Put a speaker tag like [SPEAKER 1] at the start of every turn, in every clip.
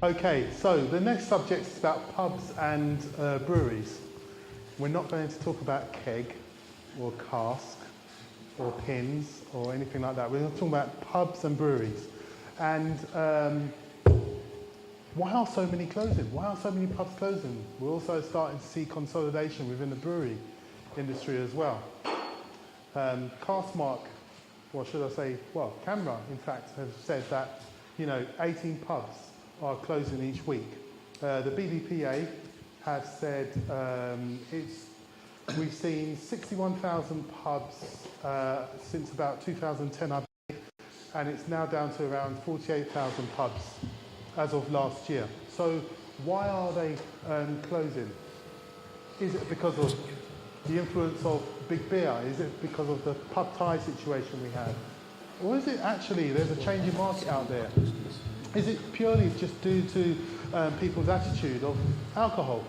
[SPEAKER 1] Okay, so the next subject is about pubs and breweries. We're not going to talk about keg or cask or pins or anything like that. We're going to talk about pubs and breweries. And why are so many closing? Why are so many pubs closing? We're also starting to see consolidation within the brewery industry as well. CAMRA, in fact, has said that, 18 pubs are closing each week. The BDPA have said we've seen 61,000 pubs since about 2010, I believe, and it's now down to around 48,000 pubs as of last year. So why are they closing? Is it because of the influence of big beer? Is it because of the pub tie situation we have? Or is it actually there's a changing market out there? Is it purely just due to people's attitude of alcohol?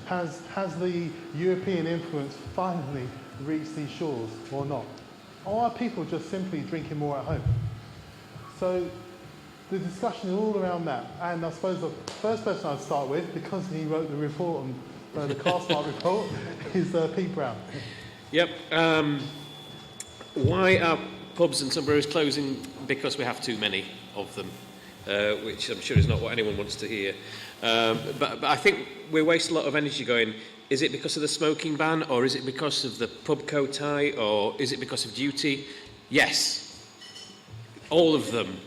[SPEAKER 1] Has the European influence finally reached these shores or not? Or are people just simply drinking more at home? So the discussion is all around that. And I suppose the first person I'd start with, because he wrote the report on the CARSMART report, is Pete Brown.
[SPEAKER 2] Yep. Why are pubs and some breweries closing? Because we have too many of them. Which I'm sure is not what anyone wants to hear. But I think we waste a lot of energy going, is it because of the smoking ban, or is it because of the pub code tie, or is it because of duty? Yes. All of them.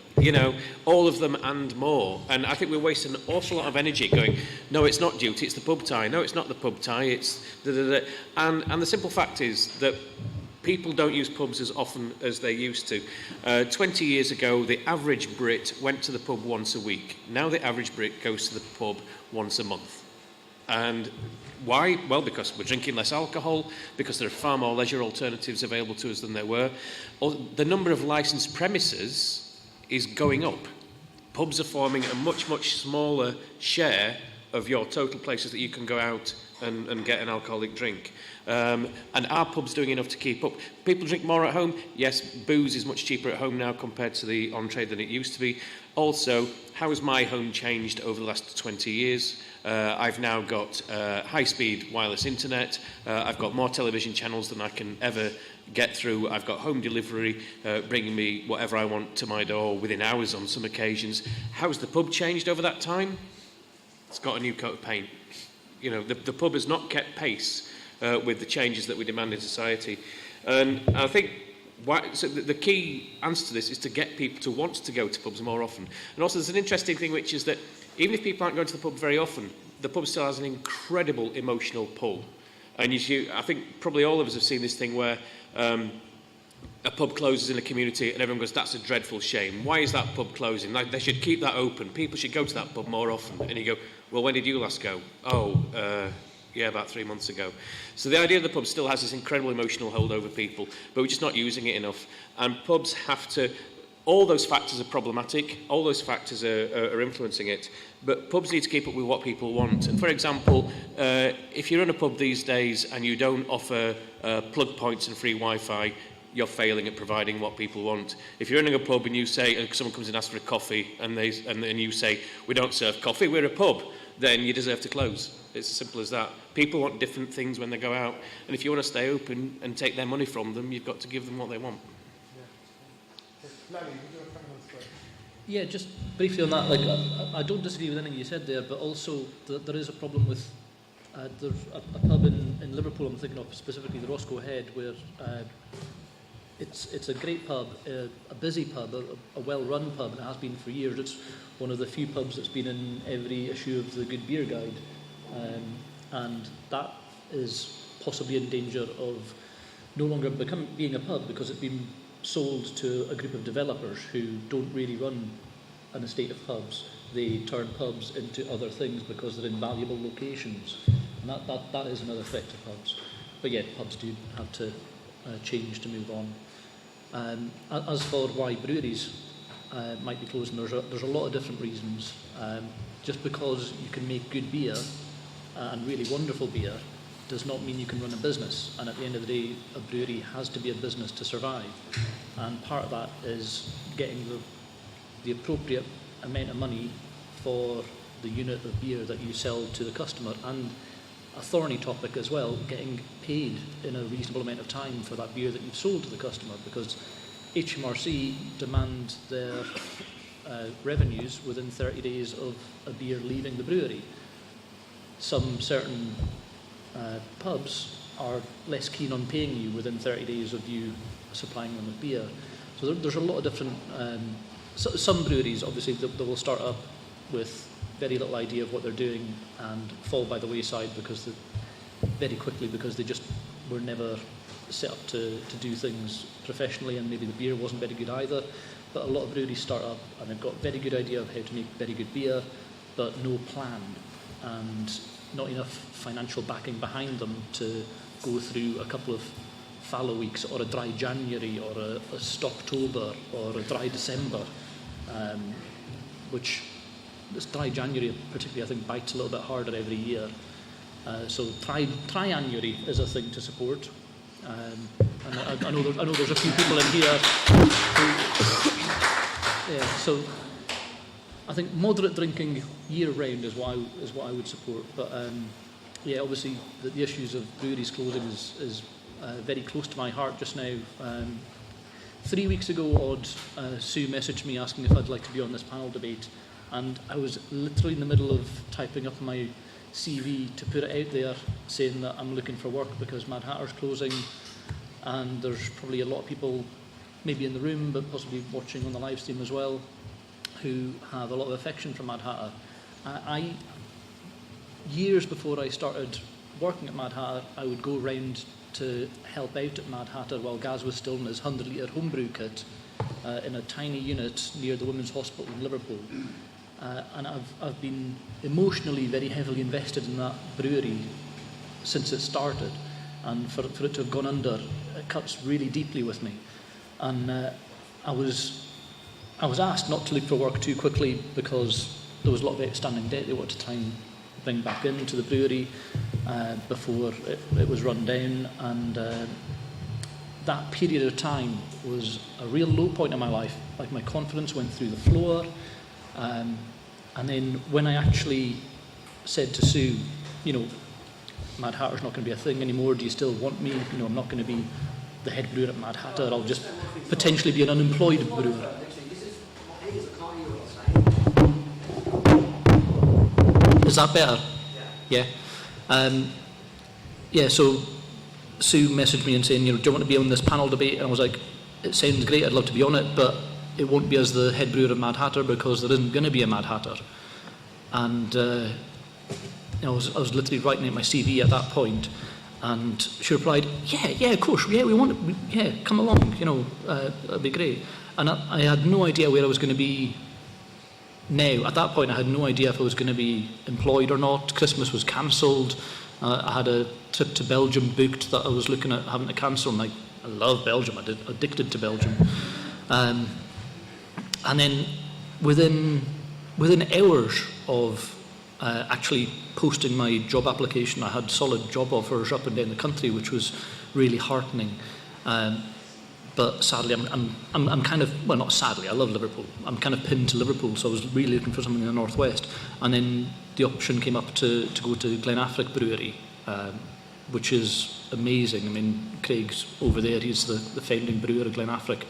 [SPEAKER 2] All of them and more. And I think we waste an awful lot of energy going, no, it's not duty, it's the pub tie. No, it's not the pub tie, it's da-da-da. And the simple fact is that people don't use pubs as often as they used to. 20 years ago, the average Brit went to the pub once a week. Now the average Brit goes to the pub once a month. And why? Well, because we're drinking less alcohol, because there are far more leisure alternatives available to us than there were. The number of licensed premises is going up. Pubs are forming a much, much smaller share of your total places that you can go out and get an alcoholic drink. And are pubs doing enough to keep up? People drink more at home. Yes, booze is much cheaper at home now compared to the on-trade than it used to be. Also, how has my home changed over the last 20 years? I've now got high-speed wireless internet. I've got more television channels than I can ever get through. I've got home delivery bringing me whatever I want to my door within hours on some occasions. How's the pub changed over that time? It's got a new coat of paint. The pub has not kept pace with the changes that we demand in society. And I think the key answer to this is to get people to want to go to pubs more often. And also there's an interesting thing, which is that even if people aren't going to the pub very often, the pub still has an incredible emotional pull. And I think probably all of us have seen this thing where a pub closes in a community and everyone goes, that's a dreadful shame. Why is that pub closing? They should keep that open. People should go to that pub more often. And you go, well, when did you last go? Yeah, about 3 months ago. So the idea of the pub still has this incredible emotional hold over people, but we're just not using it enough. And pubs have to, all those factors are problematic, all those factors are influencing it, but pubs need to keep up with what people want. And for example, if you run a pub these days and you don't offer plug points and free Wi-Fi, you're failing at providing what people want. If you're running a pub and you say, someone comes and asks for a coffee and you say, we don't serve coffee, we're a pub, then you deserve to close. It's as simple as that. People want different things when they go out, and if you want to stay open and take their money from them, you've got to give them what they want.
[SPEAKER 1] Lally, would you have a comment on this?
[SPEAKER 3] Yeah, just briefly on that, I don't disagree with anything you said there, but also there is a problem with there's a pub in Liverpool I'm thinking of, specifically the Roscoe Head, where it's a great pub, a busy pub, a well-run pub, and it has been for years. It's one of the few pubs that's been in every issue of the Good Beer Guide. And that is possibly in danger of no longer being a pub because it's been sold to a group of developers who don't really run an estate of pubs. They turn pubs into other things because they're in valuable locations. And that is another threat to pubs. But yeah, pubs do have to change to move on. As for why breweries might be closing, there's a lot of different reasons. Just because you can make good beer and really wonderful beer does not mean you can run a business. And at the end of the day, a brewery has to be a business to survive. And part of that is getting the appropriate amount of money for the unit of beer that you sell to the customer, and a thorny topic as well, getting paid in a reasonable amount of time for that beer that you've sold to the customer, because HMRC demand their revenues within 30 days of a beer leaving the brewery. Some certain pubs are less keen on paying you within 30 days of you supplying them with beer. So there's a lot of different... some breweries, obviously, they will start up with very little idea of what they're doing and fall by the wayside very quickly because they just were never set up to do things professionally, and maybe the beer wasn't very good either. But a lot of breweries start up and they've got a very good idea of how to make very good beer, but no plan and not enough financial backing behind them to go through a couple of fallow weeks or a dry January or a Stocktober or a dry December, which this dry January particularly I think bites a little bit harder every year. So tri-annuary is a thing to support. And I know there's a few people in here who, yeah, so I think moderate drinking year round is what I would support. But yeah, obviously the issues of breweries closing is very close to my heart just now. 3 weeks ago, Sue messaged me asking if I'd like to be on this panel debate, and I was literally in the middle of typing up my CV to put it out there saying that I'm looking for work because Mad Hatter's closing, and there's probably a lot of people maybe in the room but possibly watching on the live stream as well who have a lot of affection for Mad Hatter. Years before I started working at Mad Hatter, I would go round to help out at Mad Hatter while Gaz was still in his 100-litre homebrew kit in a tiny unit near the Women's Hospital in Liverpool. And I've been emotionally very heavily invested in that brewery since it started, and for it to have gone under, it cuts really deeply with me. And I was asked not to look for work too quickly because there was a lot of outstanding debt they wanted to try and bring back into the brewery before it was run down, and that period of time was a real low point in my life. Like, my confidence went through the floor. And then when I actually said to Sue, you know, Mad Hatter's not going to be a thing anymore, do you still want me? You know, I'm not going to be the head brewer at Mad Hatter, I'll just potentially be an unemployed brewer. Is that better? Yeah. Yeah, so Sue messaged me and saying, you know, do you want to be on this panel debate? And I was like, it sounds great, I'd love to be on it, but it won't be as the head brewer of Mad Hatter because there isn't going to be a Mad Hatter. And you know, I was literally writing out my CV at that point, and she replied, yeah, of course, yeah, we want it, yeah, come along, you know, that'd be great. And I had no idea where I was going to be now. At that point, I had no idea if I was going to be employed or not. Christmas was cancelled. I had a trip to Belgium booked that I was looking at having to cancel. And I love Belgium. I'm addicted to Belgium. And then within hours of actually posting my job application, I had solid job offers up and down the country, which was really heartening. But sadly, I'm kind of, well, not sadly, I love Liverpool. I'm kind of pinned to Liverpool, so I was really looking for something in the northwest. And then the option came up to go to Glen Affric Brewery, which is amazing. I mean, Craig's over there, he's the founding brewer of Glen Affric.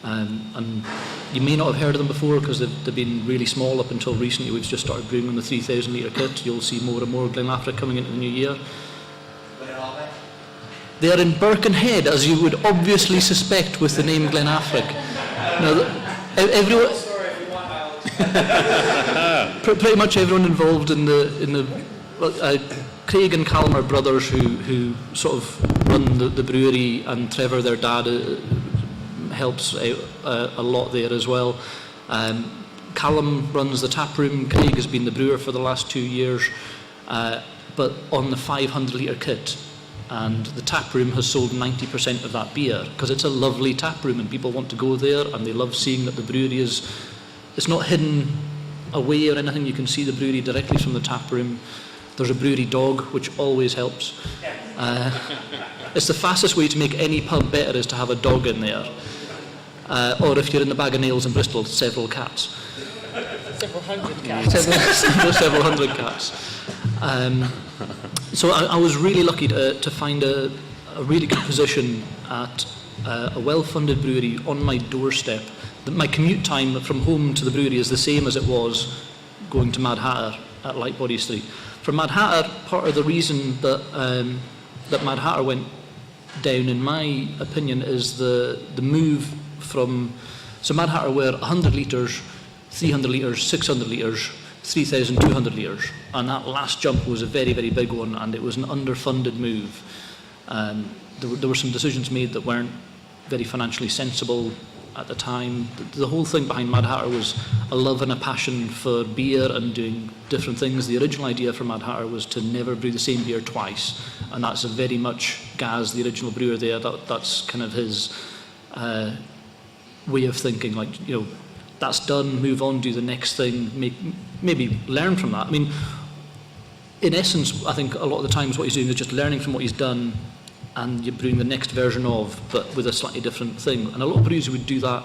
[SPEAKER 3] And you may not have heard of them before because they've been really small up until recently. We've just started brewing on the 3,000 litre kit. You'll see more and more Glen Affric coming into the new year.
[SPEAKER 4] Where are they?
[SPEAKER 3] They are in Birkenhead, as you would obviously suspect with the name Glen Affric. Now, everyone, pretty much everyone involved in the Craig and Callum are brothers who sort of run the brewery, and Trevor, their dad, helps out a lot there as well. Callum runs the tap room. Craig has been the brewer for the last 2 years, but on the 500 litre kit. And the tap room has sold 90% of that beer because it's a lovely tap room and people want to go there and they love seeing that the brewery it's not hidden away or anything. You can see the brewery directly from the tap room. There's a brewery dog, which always helps. It's the fastest way to make any pub better is to have a dog in there. Or if you're in the Bag of Nails in Bristol, several cats.
[SPEAKER 2] Several hundred cats.
[SPEAKER 3] several hundred cats. So I was really lucky to find a really good position at a well-funded brewery on my doorstep. My commute time from home to the brewery is the same as it was going to Mad Hatter at Lightbody Street. For Mad Hatter, part of the reason that that Mad Hatter went down, in my opinion, is the move from... So Mad Hatter were 100 litres, 300 litres, 600 litres, 3,200 litres. And that last jump was a very, very big one, and it was an underfunded move. There were some decisions made that weren't very financially sensible at the time. The whole thing behind Mad Hatter was a love and a passion for beer and doing different things. The original idea for Mad Hatter was to never brew the same beer twice, and that's very much Gaz, the original brewer there. That's kind of his way of thinking, like, you know, that's done, move on, do the next thing, maybe learn from that. I mean, in essence, I think a lot of the times what he's doing is just learning from what he's done, and you're brewing the next version of, but with a slightly different thing. And a lot of brewers would do that,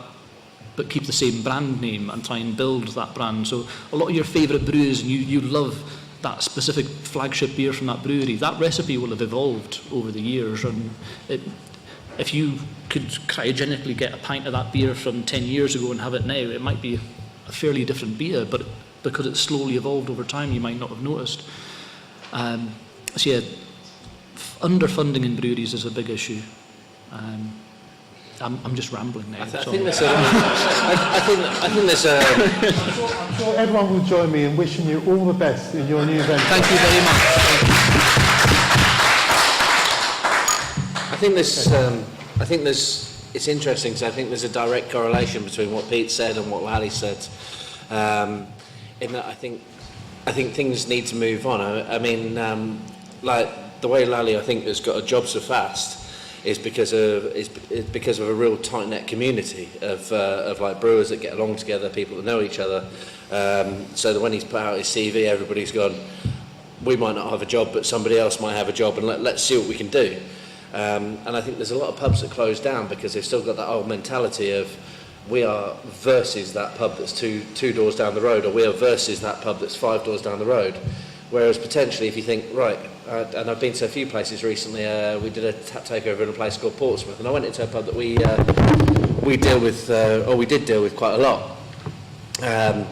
[SPEAKER 3] but keep the same brand name and try and build that brand. So a lot of your favourite brews, and you love that specific flagship beer from that brewery, that recipe will have evolved over the years. And if you could cryogenically get a pint of that beer from 10 years ago and have it now, it might be a fairly different beer, but because it's slowly evolved over time, you might not have noticed. So yeah, underfunding in breweries is a big issue. I'm just rambling now.
[SPEAKER 2] I think there's a...
[SPEAKER 1] I'm sure everyone will join me in wishing you all the best in your new venture.
[SPEAKER 3] Thank you very much.
[SPEAKER 5] I think it's interesting because I think there's a direct correlation between what Pete said and what Lally said. In that I think things need to move on. I mean, like the way Lally I think has got a job so fast is because of a real tight knit community of like brewers that get along together, people that know each other. So that when he's put out his CV, everybody's gone, we might not have a job, but somebody else might have a job, and let's see what we can do. And I think there's a lot of pubs that close down because they've still got that old mentality of we are versus that pub that's two doors down the road, or we are versus that pub that's 5 doors down the road. Whereas potentially if you think, right, and I've been to a few places recently, we did a tap takeover in a place called Portsmouth, and I went into a pub that we did deal with quite a lot. And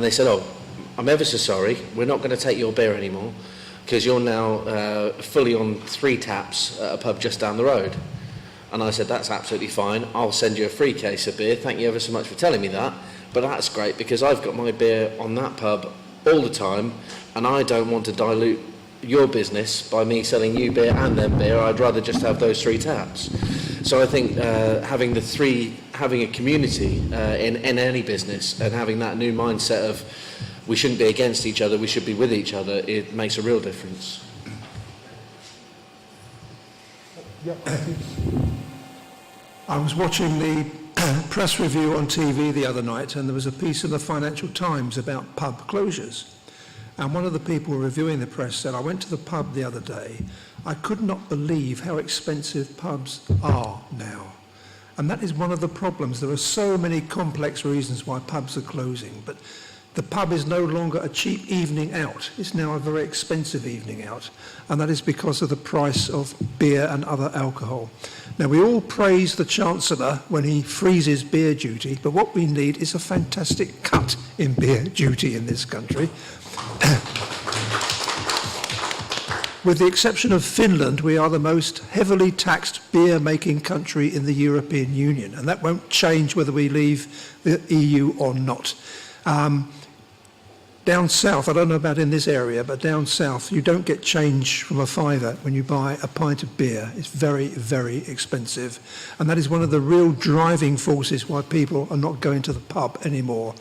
[SPEAKER 5] they said, oh, I'm ever so sorry, we're not going to take your beer anymore, because you're now fully on 3 taps at a pub just down the road. And I said, that's absolutely fine, I'll send you a free case of beer, thank you ever so much for telling me that, but that's great because I've got my beer on that pub all the time, and I don't want to dilute your business by me selling you beer and them beer. I'd rather just have those 3 taps. So I think having a community in any business, and having that new mindset of we shouldn't be against each other, we should be with each other, it makes a real difference.
[SPEAKER 6] I was watching the press review on TV the other night, and there was a piece in the Financial Times about pub closures. And one of the people reviewing the press said, I went to the pub the other day, I could not believe how expensive pubs are now. And that is one of the problems. There are so many complex reasons why pubs are closing, but the pub is no longer a cheap evening out. It's now a very expensive evening out, and that is because of the price of beer and other alcohol. Now, we all praise the Chancellor when he freezes beer duty, but what we need is a fantastic cut in beer duty in this country. With the exception of Finland, we are the most heavily taxed beer-making country in the European Union, and that won't change whether we leave the EU or not. Down south, I don't know about in this area, but down south, you don't get change from a fiver when you buy a pint of beer. It's very, very expensive. And that is one of the real driving forces why people are not going to the pub anymore.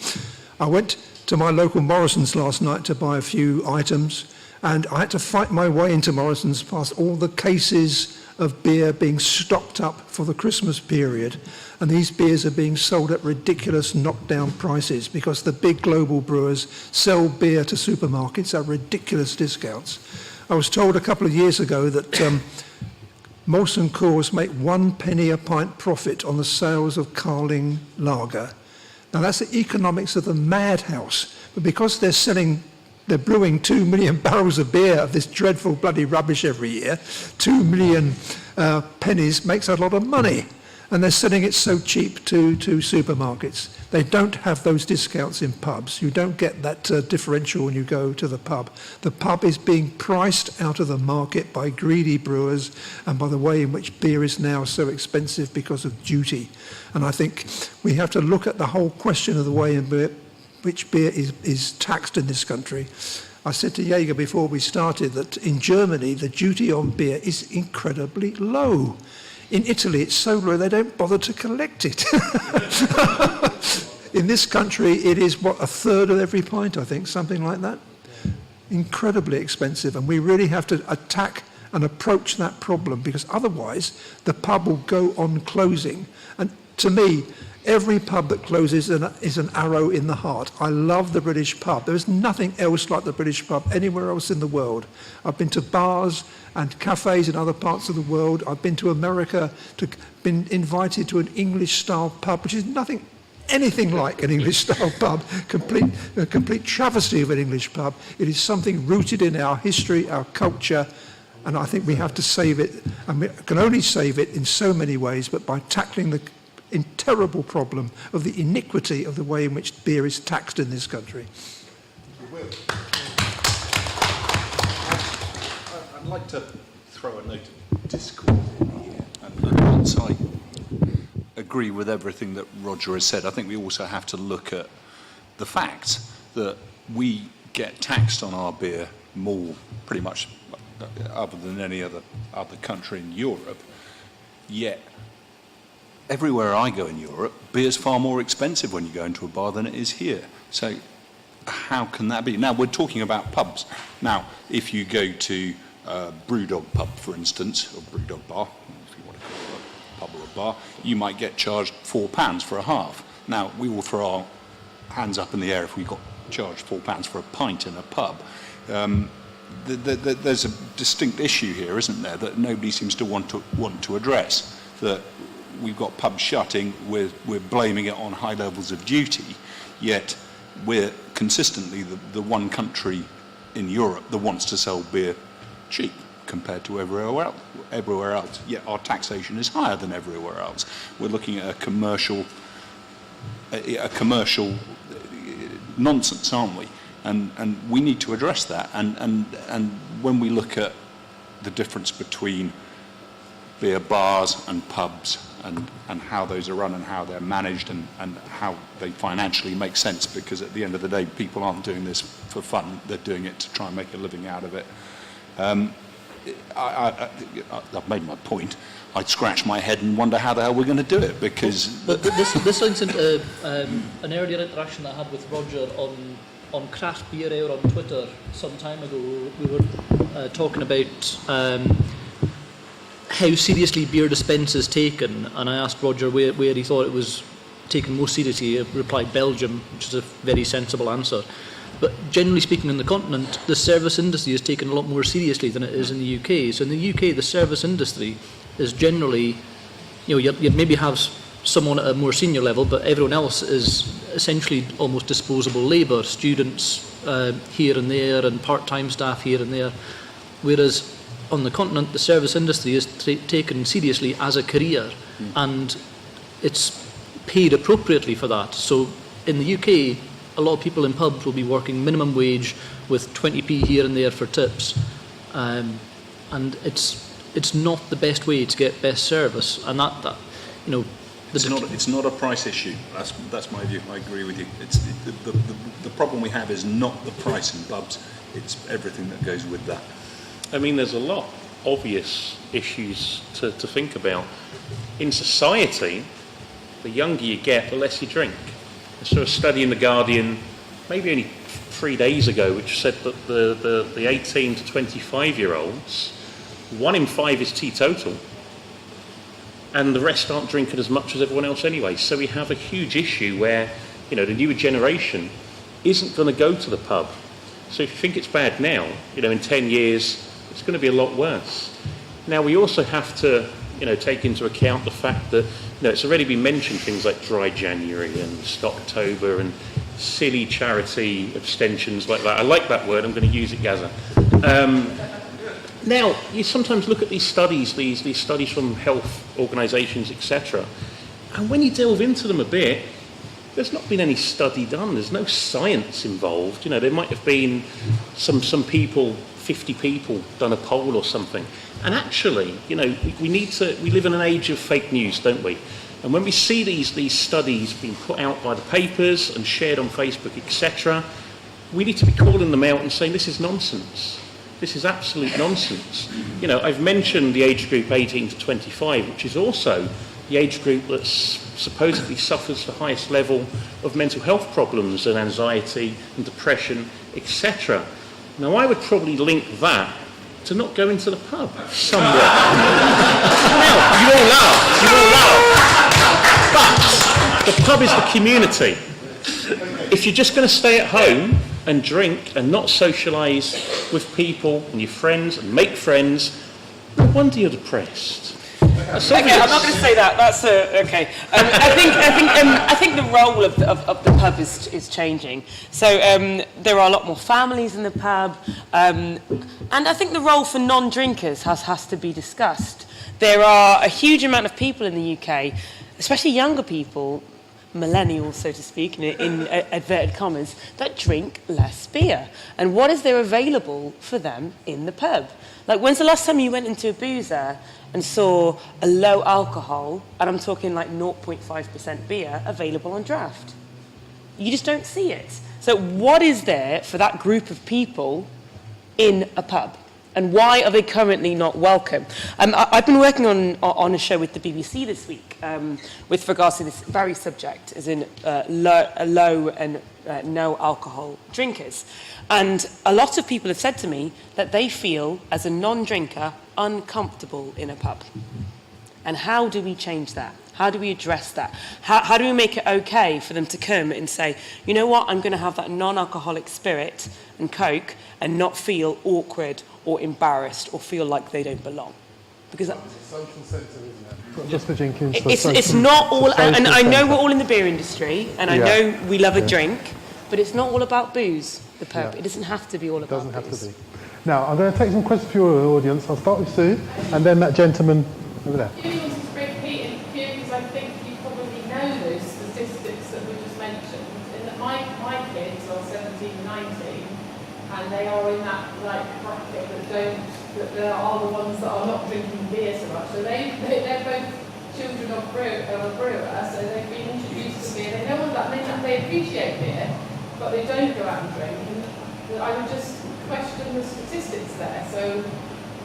[SPEAKER 6] I went to my local Morrison's last night to buy a few items, and I had to fight my way into Morrison's past all the cases of beer being stocked up for the Christmas period. And these beers are being sold at ridiculous knockdown prices because the big global brewers sell beer to supermarkets at ridiculous discounts. I was told a couple of years ago that Molson Coors make 1 penny a pint profit on the sales of Carling lager. Now that's the economics of the madhouse, But because they're brewing 2 million barrels of beer of this dreadful bloody rubbish every year, 2 million pennies makes a lot of money. And they're selling it so cheap to supermarkets. They don't have those discounts in pubs. You don't get that differential when you go to the pub. The pub is being priced out of the market by greedy brewers and by the way in which beer is now so expensive because of duty. And I think we have to look at the whole question of the way in which beer is taxed in this country. I said to Jaeger before we started that in Germany, the duty on beer is incredibly low. In Italy, it's so low they don't bother to collect it. In this country, it is, a third of every pint, I think, something like that. Incredibly expensive, and we really have to attack and approach that problem, because otherwise the pub will go on closing. And to me, every pub that closes is an arrow in the heart. I love the British pub. There is nothing else like the British pub anywhere else in the world. I've been to bars and cafes in other parts of the world. I've been to America, been invited to an English-style pub, which is anything like an English-style pub, a complete travesty of an English pub. It is something rooted in our history, our culture, and I think we have to save it. And we can only save it in so many ways, but by tackling the terrible problem of the iniquity of the way in which beer is taxed in this country.
[SPEAKER 7] I'd like to throw a note of discord in here. And once I agree with everything that Roger has said, I think we also have to look at the fact that we get taxed on our beer more, pretty much, other than any other country in Europe, yet everywhere I go in Europe, beer's far more expensive when you go into a bar than it is here. So how can that be? Now, we're talking about pubs. Now, if you go to Brewdog pub, for instance, or Brewdog bar, if you want to call it a pub or a bar, you might get charged £4 for a half. Now, we will throw our hands up in the air if we got charged £4 for a pint in a pub. There's a distinct issue here, isn't there, that nobody seems to want to address. That we've got pubs shutting, we're blaming it on high levels of duty, yet we're consistently the one country in Europe that wants to sell beer cheap compared to everywhere else. Yet our taxation is higher than everywhere else. We're looking at a commercial nonsense, aren't we? And we need to address that. And when we look at the difference between beer bars and pubs and how those are run and how they're managed and how they financially make sense, because at the end of the day, people aren't doing this for fun. They're doing it to try and make a living out of it. I've made my point. I'd scratch my head and wonder how the hell we're going to do it, because...
[SPEAKER 3] But this links into an earlier interaction I had with Roger on Craft Beer Hour on Twitter some time ago. We were talking about how seriously beer dispense is taken, and I asked Roger where he thought it was taken most seriously. He replied Belgium, which is a very sensible answer. But generally speaking, in the continent, the service industry is taken a lot more seriously than it is in the UK. So in the UK, the service industry is generally, you'd maybe have someone at a more senior level, but everyone else is essentially almost disposable labour, students here and there, and part-time staff here and there. Whereas on the continent, the service industry is taken seriously as a career, and it's paid appropriately for that. So in the UK, a lot of people in pubs will be working minimum wage with 20p here and there for tips, and it's not the best way to get best service. And
[SPEAKER 7] it's not a price issue. That's my view. I agree with you. It's the problem we have is not the price in pubs. It's everything that goes with that.
[SPEAKER 2] I mean, there's a lot of obvious issues to think about. In society, the younger you get, the less you drink. I saw a study in The Guardian, maybe only 3 days ago, which said that the 18 to 25-year-olds, 1 in 5 is teetotal, and the rest aren't drinking as much as everyone else anyway. So we have a huge issue where, the newer generation isn't going to go to the pub. So if you think it's bad now, in 10 years, it's going to be a lot worse. Now, we also have to, take into account the fact that, it's already been mentioned, things like dry January and Stocktober, and
[SPEAKER 8] silly charity abstentions like that. I like that word, I'm going to use it, Gaza. Now, you sometimes look at these studies, these studies from health organisations, etc., and when you delve into them a bit, there's not been any study done. There's no science involved. You know, there might have been some people, 50 people, done a poll or something. And actually, you know, we live in an age of fake news, don't we? And when we see these studies being put out by the papers and shared on Facebook, etc., we need to be calling them out and saying this is nonsense. This is absolute nonsense. You know, I've mentioned the age group 18 to 25, which is also the age group that supposedly suffers the highest level of mental health problems and anxiety and depression, etc. Now, I would probably link that to not going to the pub somewhere. Now, you all laugh, but the pub is the community. If you're just going to stay at home and drink and not socialise with people and your friends and make friends, no wonder you're depressed.
[SPEAKER 9] Okay, I'm not going to say that. That's okay. I think the role of the pub is changing. So there are a lot more families in the pub, and I think the role for non-drinkers has to be discussed. There are a huge amount of people in the UK, especially younger people, millennials, so to speak, in inverted commas, that drink less beer. And what is there available for them in the pub? Like, when's the last time you went into a boozer and saw a low alcohol, and I'm talking like 0.5% beer, available on draft? You just don't see it. So what is there for that group of people in a pub? And why are they currently not welcome? I've been working on a show with the BBC this week with regards to this very subject, as in low and no alcohol drinkers. And a lot of people have said to me that they feel, as a non-drinker, uncomfortable in a pub. And how do we change that? How do we address that? How do we make it okay for them to come and say, you know what, I'm going to have that non-alcoholic spirit and Coke and not feel awkward or embarrassed or feel like they don't belong? Because
[SPEAKER 1] it's a social centre, isn't it? Not just for drinking.
[SPEAKER 9] It's not all, and I know we're all in the beer industry, and I know we love a drink, but it's not all about booze, the pub. It doesn't have to be all about booze.
[SPEAKER 1] It doesn't have to be. Now, I'm going to take some questions for your audience. I'll start with Sue, and then that gentleman over there.
[SPEAKER 10] I wanted to bring Pete in here because I think you probably know those statistics that we just mentioned. In that my kids are 17, 19, and they are in that like bracket that there are the ones that are not drinking beer so much. So they're both children of a brewer, so they've been introduced to beer. They know all that, they appreciate beer, but they don't go out and drink. And I would just question the statistics there. So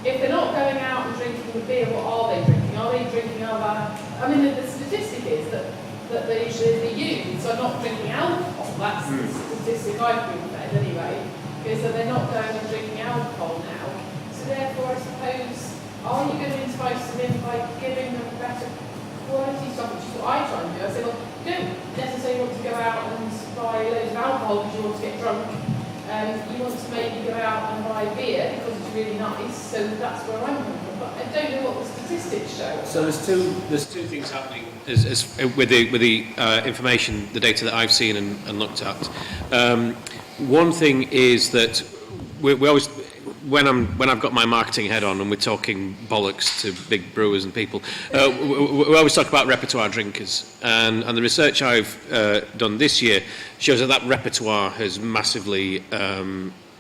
[SPEAKER 10] if they're not going out and drinking the beer, what are they drinking? Are they drinking other? I mean, the statistic is that the youths are not drinking alcohol. That's the statistic I've been fed anyway, is that they're not going and drinking alcohol now. So therefore, I suppose, are you going to entice them in by giving them better quality stuff, which is what I try and do. I say, well, you don't necessarily want to go out and buy loads of alcohol because you want to get drunk. You want to maybe go out and buy beer because it's really nice, so that's where I'm coming from. But I don't know what the statistics show.
[SPEAKER 2] So there's two things happening with the information, the data that I've seen and looked at. One thing is that we always, when I've got my marketing head on and we're talking bollocks to big brewers and people, we always talk about repertoire drinkers, and the research I've done this year shows that repertoire has massively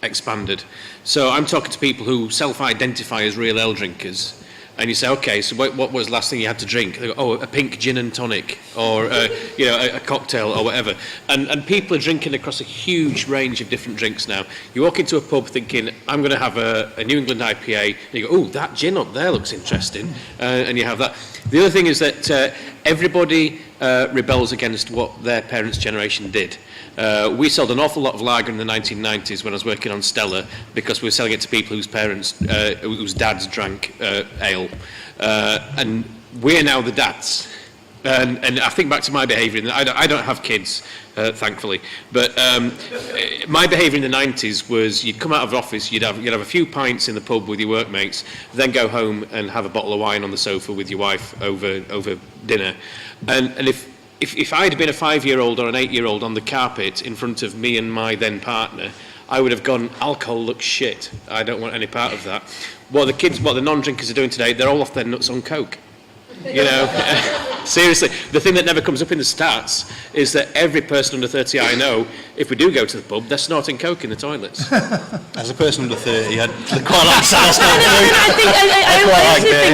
[SPEAKER 2] expanded. So I'm talking to people who self-identify as real ale drinkers, and you say, okay, so what was the last thing you had to drink? They go, oh, a pink gin and tonic, or a cocktail or whatever. And people are drinking across a huge range of different drinks now. You walk into a pub thinking, I'm going to have a New England IPA, and you go, oh, that gin up there looks interesting, and you have that. The other thing is that everybody rebels against what their parents' generation did. We sold an awful lot of lager in the 1990s when I was working on Stella, because we were selling it to people whose parents, whose dads drank ale. And we're now the dads. And I think back to my behaviour, I don't have kids, thankfully, but my behaviour in the 90s was you'd come out of the office, you'd have a few pints in the pub with your workmates, then go home and have a bottle of wine on the sofa with your wife over dinner. And if if I'd been a 5-year-old or an 8-year-old on the carpet in front of me and my then partner, I would have gone, alcohol looks shit. I don't want any part of that. What the non-drinkers are doing today, they're all off their nuts on coke. You know, seriously, the thing that never comes up in the stats is that every person under 30 I know, if we do go to the pub, they're snorting coke in the toilets.
[SPEAKER 7] As a person under 30, I'd quite like sales.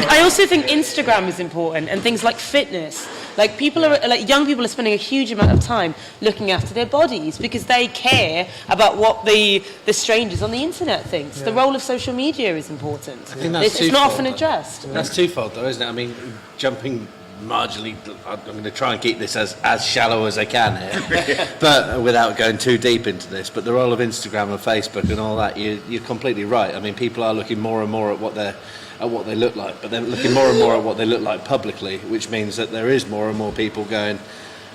[SPEAKER 9] I also think Instagram is important, and things like fitness. Like young people are spending a huge amount of time looking after their bodies because they care about what the strangers on the internet thinks. Yeah. The role of social media is important.
[SPEAKER 5] I think that's
[SPEAKER 9] it's not often addressed.
[SPEAKER 5] That's twofold, though, isn't it? I mean, jumping marginally, I'm going to try and keep this as shallow as I can here, but without going too deep into this. But the role of Instagram and Facebook and all that, you're completely right. I mean, people are looking more and more at what they look like, but they're looking more and more at what they look like publicly, which means that there is more and more people going,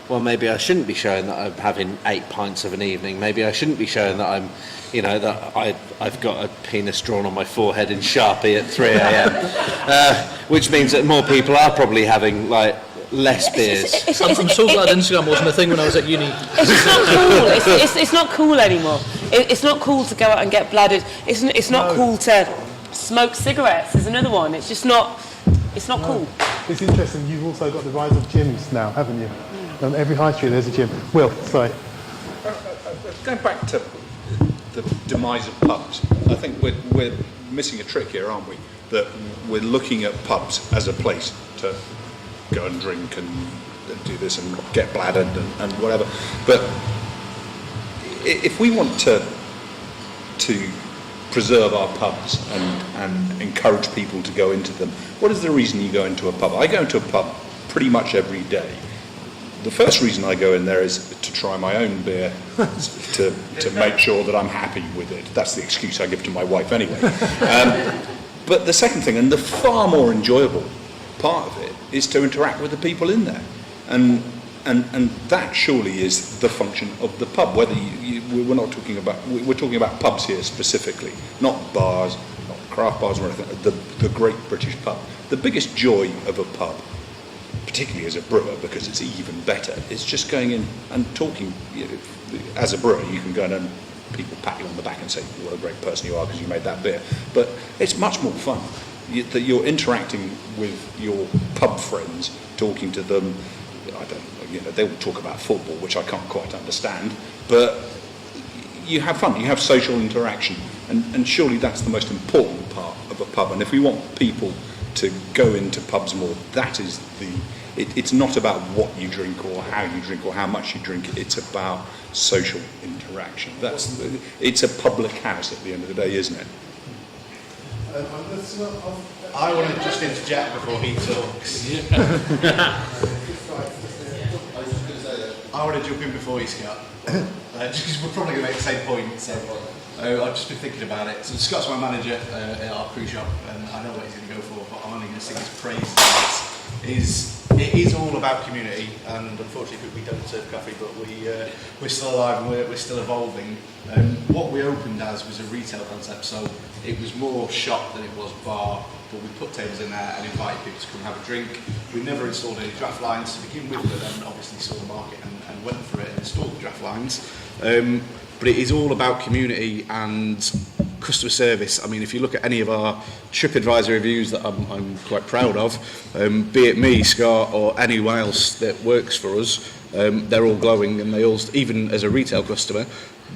[SPEAKER 5] well, maybe I shouldn't be showing that I'm having 8 pints of an evening. Maybe I shouldn't be showing that I'm, you know, that I've got a penis drawn on my forehead in Sharpie at 3 a.m. Which means that more people are probably having, like, less beers.
[SPEAKER 3] I'm so glad Instagram wasn't a thing when I was at uni.
[SPEAKER 9] It's just not cool. It's not cool anymore. It's not cool to go out and get bladdered. It's not cool to smoke cigarettes. There's another one. It's just not. It's not cool.
[SPEAKER 1] It's interesting. You've also got the rise of gyms now, haven't you? On every high street, there's a gym. Will, sorry.
[SPEAKER 7] Going back to the demise of pubs, I think we're missing a trick here, aren't we? That we're looking at pubs as a place to go and drink and do this and get bladdered and whatever. But if we want to preserve our pubs and encourage people to go into them, what is the reason you go into a pub? I go into a pub pretty much every day. The first reason I go in there is to try my own beer, to make sure that I'm happy with it. That's the excuse I give to my wife anyway. But the second thing, and the far more enjoyable part of it, is to interact with the people in there. And that surely is the function of the pub. Whether we're not talking about, we're talking about pubs here specifically, not bars, not craft bars or anything, the great British pub. The biggest joy of a pub, particularly as a brewer, because it's even better, is just going in and talking. As a brewer, you can go in and people pat you on the back and say, what a great person you are because you made that beer. But it's much more fun that you're interacting with your pub friends, talking to them. They will talk about football, which I can't quite understand, but you have fun, you have social interaction, and surely that's the most important part of a pub. And if we want people to go into pubs more, that is it's not about what you drink or how you drink or how much you drink, it's about social interaction. It's a public house at the end of the day, isn't it?
[SPEAKER 4] I want to just interject before he talks. I want to jump in before you, Scott, just because we're probably going to make the same point. So I've just been thinking about it. So Scott's my manager at our cruise shop, and I know what he's going to go for, but I'm only going to sing his praises. It is all about community, and unfortunately we don't serve coffee, but we're still alive and we're still evolving. What we opened as was a retail concept, so it was more shop than it was bar, but we put tables in there and invited people to come and have a drink. We never installed any draft lines to begin with, but then obviously saw the market and went for it and installed the draft lines. But it is all about community and customer service. I mean, if you look at any of our TripAdvisor reviews that I'm quite proud of, be it me, Scott, or anyone else that works for us, they're all glowing, and they all, even as a retail customer,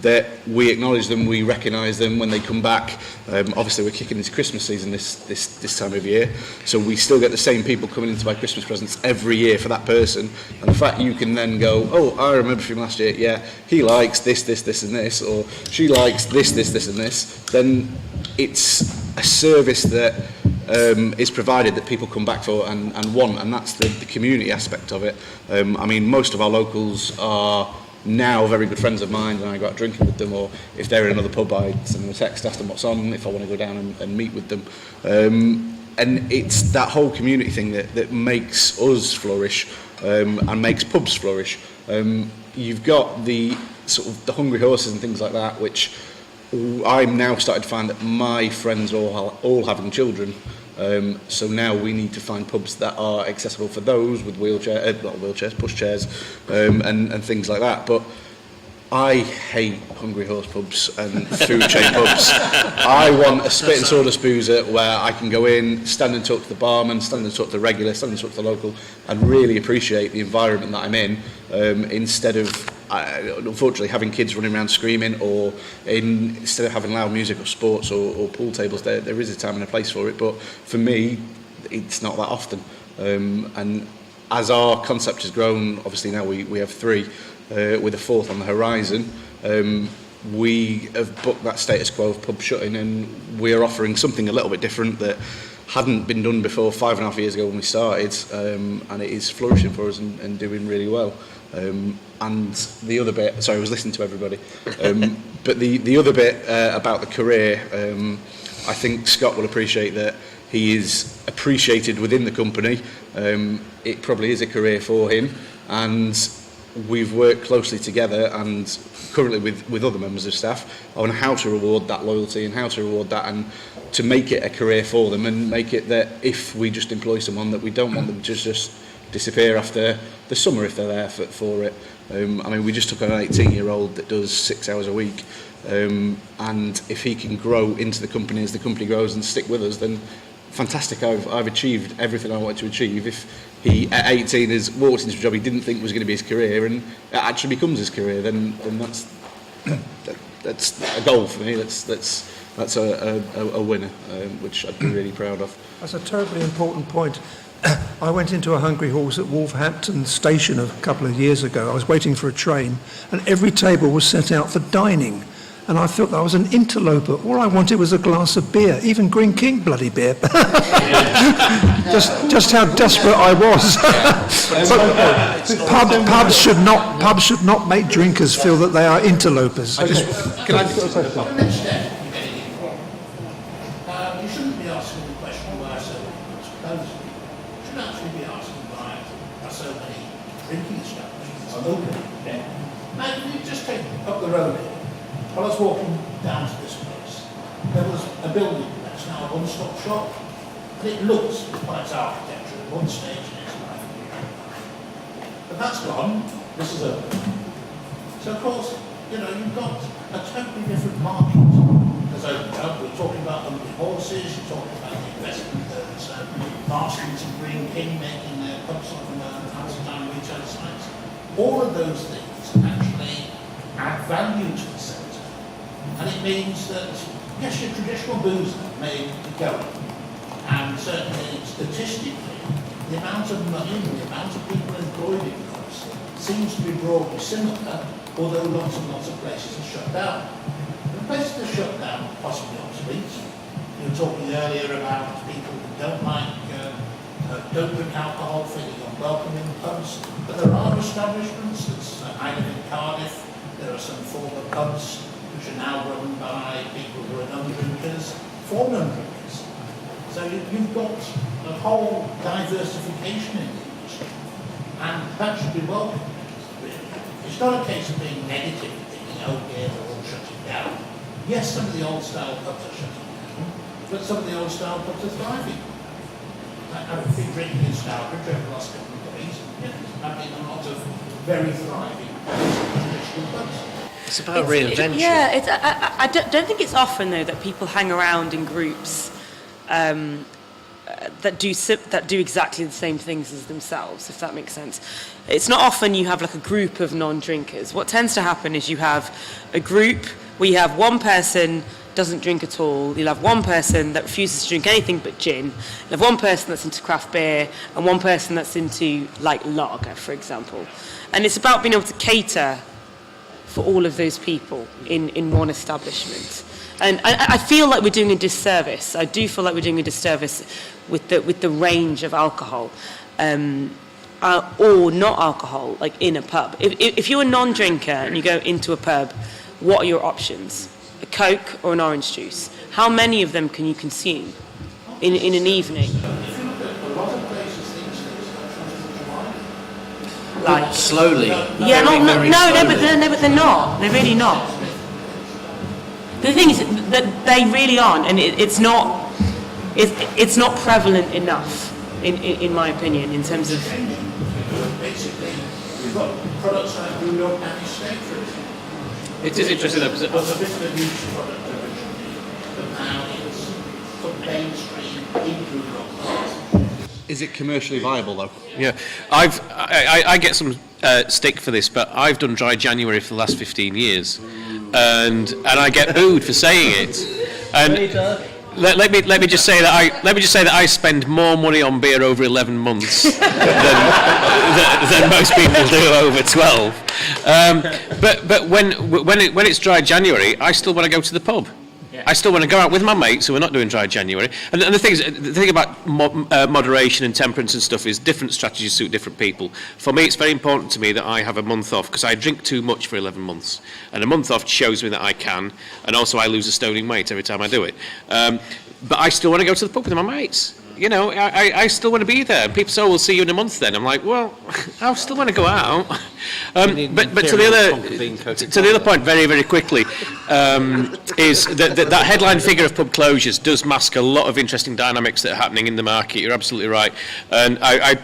[SPEAKER 4] that we acknowledge them, we recognise them when they come back. Obviously we're kicking into Christmas season this time of year, so we still get the same people coming in to buy Christmas presents every year for that person, and the fact you can then go, oh, I remember from last year, yeah, he likes this and this, or she likes this and this, then it's a service that is provided that people come back for and want, and that's the community aspect of it. I mean, most of our locals are now very good friends of mine, and I go out drinking with them, or if they're in another pub, I send them a text, ask them what's on, if I want to go down and meet with them. And it's that whole community thing that makes us flourish, and makes pubs flourish. You've got the sort of the hungry horses and things like that, which I'm now starting to find that my friends are all having children. So now we need to find pubs that are accessible for those with not wheelchairs, pushchairs, and things like that. But I hate Hungry Horse pubs and food chain pubs. I want a spit and sawdust boozer where I can go in, stand and talk to the barman, stand and talk to the regular, stand and talk to the local, and really appreciate the environment that I'm in, instead of, unfortunately, having kids running around screaming, or instead of having loud music or sports or pool tables. There is a time and a place for it, but for me, it's not that often. And as our concept has grown, obviously now we have 3, with a 4th on the horizon, we have booked that status quo of pub shutting, and we're offering something a little bit different that hadn't been done before 5.5 years ago when we started, and it is flourishing for us and doing really well. And the other bit, sorry, I was listening to everybody, but the other bit about the career, I think Scott will appreciate that he is appreciated within the company. It probably is a career for him, and we've worked closely together and currently with other members of staff on how to reward that loyalty and how to reward that, and to make it a career for them, and make it that if we just employ someone, that we don't want them to just disappear after the summer if they're there for it. I mean, we just took on an 18-year-old that does 6 hours a week, and if he can grow into the company as the company grows and stick with us, then fantastic. I've achieved everything I wanted to achieve. If he at 18 has walked into a job he didn't think was going to be his career, and it actually becomes his career, then that's a goal for me. That's a winner, which I'd be really proud of.
[SPEAKER 6] That's a terribly important point. I went into a Hungry Horse at Wolverhampton station a couple of years ago. I was waiting for a train, and every table was set out for dining. And I felt I was an interloper. All I wanted was a glass of beer, even Green King bloody beer. just how desperate I was. Pubs should not make drinkers feel that they are interlopers.
[SPEAKER 11] Can I just You shouldn't be asking the question why so many proposals. You should actually be asking why are so many drinking establishments open. Now, you just take up the road here. I was walking down to this place. There was a building that's now a one-stop shop, and it looks, by its architecture, at one stage in its life. But that's gone. This is open. So, of course, you've got a totally different market that's opened up. We're talking about Hungry Horses, you're talking about the investment that's Morrison and Brewing making their pubs on out-of-town retail sites. All of those things actually add value to the sector. And it means that, yes, your traditional boozer may be going, and certainly statistically, the amount of money and the amount of people employed in those seems to be broadly similar, although lots and lots of places are shut down. The places that are shut down are possibly obsolete. You were talking earlier about people who don't drink alcohol, feeling unwelcome in pubs, but there are establishments, that's either in Cardiff, there are some former pubs which are now run by people who are non-drinkers, for non-drinkers. So you've got a whole diversification in the industry, and that should be welcomed, really. It's not a case of being negative and thinking, oh yeah, they're all shutting down. Yes, some of the old-style pubs are shutting down, but some of the old-style pubs are thriving. I've been drinking in Stourbridge over the last couple of days, and I've been a lot of very thriving traditional pubs.
[SPEAKER 5] It's about reinvention.
[SPEAKER 9] I don't think it's often though that people hang around in groups that do exactly the same things as themselves, if that makes sense. It's not often you have like a group of non-drinkers. What tends to happen is you have a group where you have one person doesn't drink at all, you'll have one person that refuses to drink anything but gin, you'll have one person that's into craft beer, and one person that's into like lager, for example. And it's about being able to cater for all of those people in one establishment. And I feel like we're doing a disservice. I do feel like we're doing a disservice with the range of alcohol, or not alcohol, like in a pub. If you're a non-drinker and you go into a pub, what are your options? A Coke or an orange juice? How many of them can you consume in an evening?
[SPEAKER 5] Like slowly.
[SPEAKER 9] Yeah, but they're not. They're really not. The thing is that they really aren't, and it's not. it's not prevalent enough, in my opinion, in terms of.
[SPEAKER 11] Basically, we've got products like brewed up and steak, for example.
[SPEAKER 2] It is interesting though, because
[SPEAKER 11] It was a bit of a niche product originally, but now it's sort of mainstream in brewed up.
[SPEAKER 4] Is it commercially viable though?
[SPEAKER 2] yeah, I get some stick for this, but I've done dry January for the last 15 years, and I get booed for saying it. And let me just say that I spend more money on beer over 11 months than most people do over 12. But when it's dry January, I still want to go to the pub. I still want to go out with my mates who are not doing dry January. And the thing about moderation and temperance and stuff is different strategies suit different people. For me, it's very important to me that I have a month off because I drink too much for 11 months. And a month off shows me that I can, and also I lose a stoning weight every time I do it. But I still want to go to the pub with my mates. You know, I still want to be there. And people say, oh, we'll see you in a month then. I'm like, well, I still want to go out. But to the other point, very, very quickly, is that headline figure of pub closures does mask a lot of interesting dynamics that are happening in the market. You're absolutely right. And I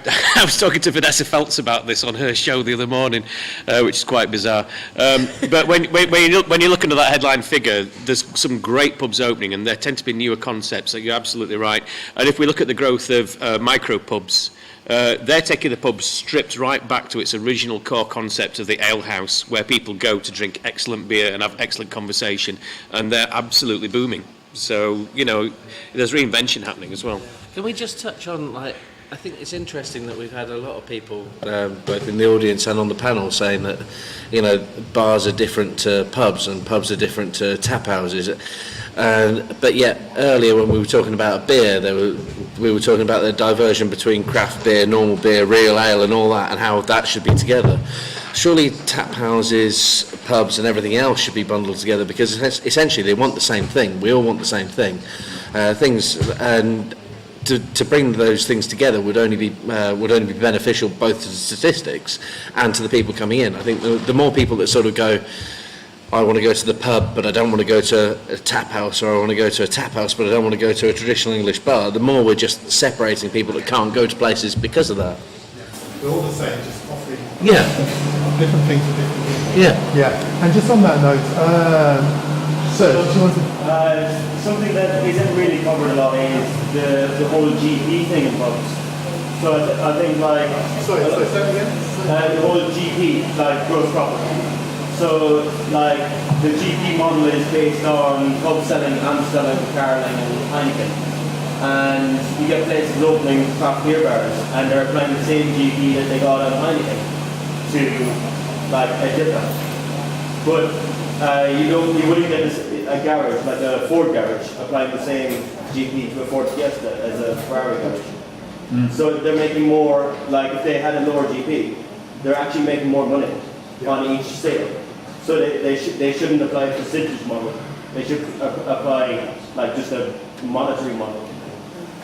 [SPEAKER 2] was talking to Vanessa Feltz about this on her show the other morning, which is quite bizarre. But when you look into that headline figure, there's some great pubs opening, and there tend to be newer concepts. So you're absolutely right. And if we look at the growth of micro pubs, they're taking the pub stripped right back to its original core concept of the ale house, where people go to drink excellent beer and have excellent conversation, and they're absolutely booming. So, you know, there's reinvention happening as well.
[SPEAKER 5] Can we just touch on, like, I think it's interesting that we've had a lot of people, both in the audience and on the panel, saying that, you know, bars are different to pubs and pubs are different to tap houses. But yet, earlier when we were talking about beer, we were talking about the diversion between craft beer, normal beer, real ale and all that, and how that should be together. Surely tap houses, pubs and everything else should be bundled together, because essentially they want the same thing. We all want the same thing. And to bring those things together would only be beneficial both to the statistics and to the people coming in. I think the more people that sort of go, I want to go to the pub, but I don't want to go to a tap house, or I want to go to a tap house, but I don't want to go to a traditional English bar, the more we're just separating people that can't go to places because of that.
[SPEAKER 1] They're all the same, just offering
[SPEAKER 6] Different things for different people.
[SPEAKER 1] Yeah. And just on that note, sir, do you want to...
[SPEAKER 12] Something that isn't really covered a lot is the whole GP thing in pubs. So I think like...
[SPEAKER 1] Sorry, say that again?
[SPEAKER 12] The whole GP, like gross profit. So, like, the GP model is based on pub selling, Amstel, Carling and Heineken. And you get places opening craft beer bars, and they're applying the same GP that they got on Heineken to, like, a dip house. But you wouldn't get a garage, like a Ford garage, applying the same GP to a Ford Fiesta as a Ferrari garage. So they're making more, like, if they had a lower GP, they're actually making more money on each sale. So they shouldn't apply a percentage model. They should apply like just a monetary model.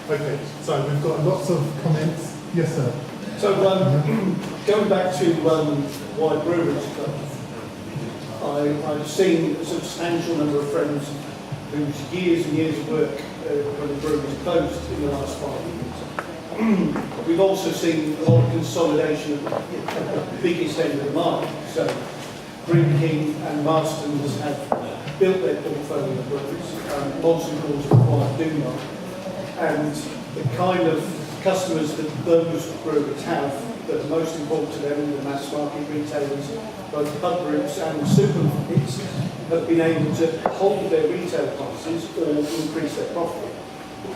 [SPEAKER 1] Okay, so we've got lots of comments. Yes, sir.
[SPEAKER 13] So going back to why breweries closed, I've seen a substantial number of friends whose years and years of work when the breweries closed in the last 5 years. We've also seen a lot of consolidation at the biggest end of the market. So Brewing and Morrison have built their portfolio of breweries. Morrison calls it quite do not. And the kind of customers that those brewers have that are most important to them, the mass market retailers, both pub groups and supermarkets, have been able to hold their retail prices or increase their profit.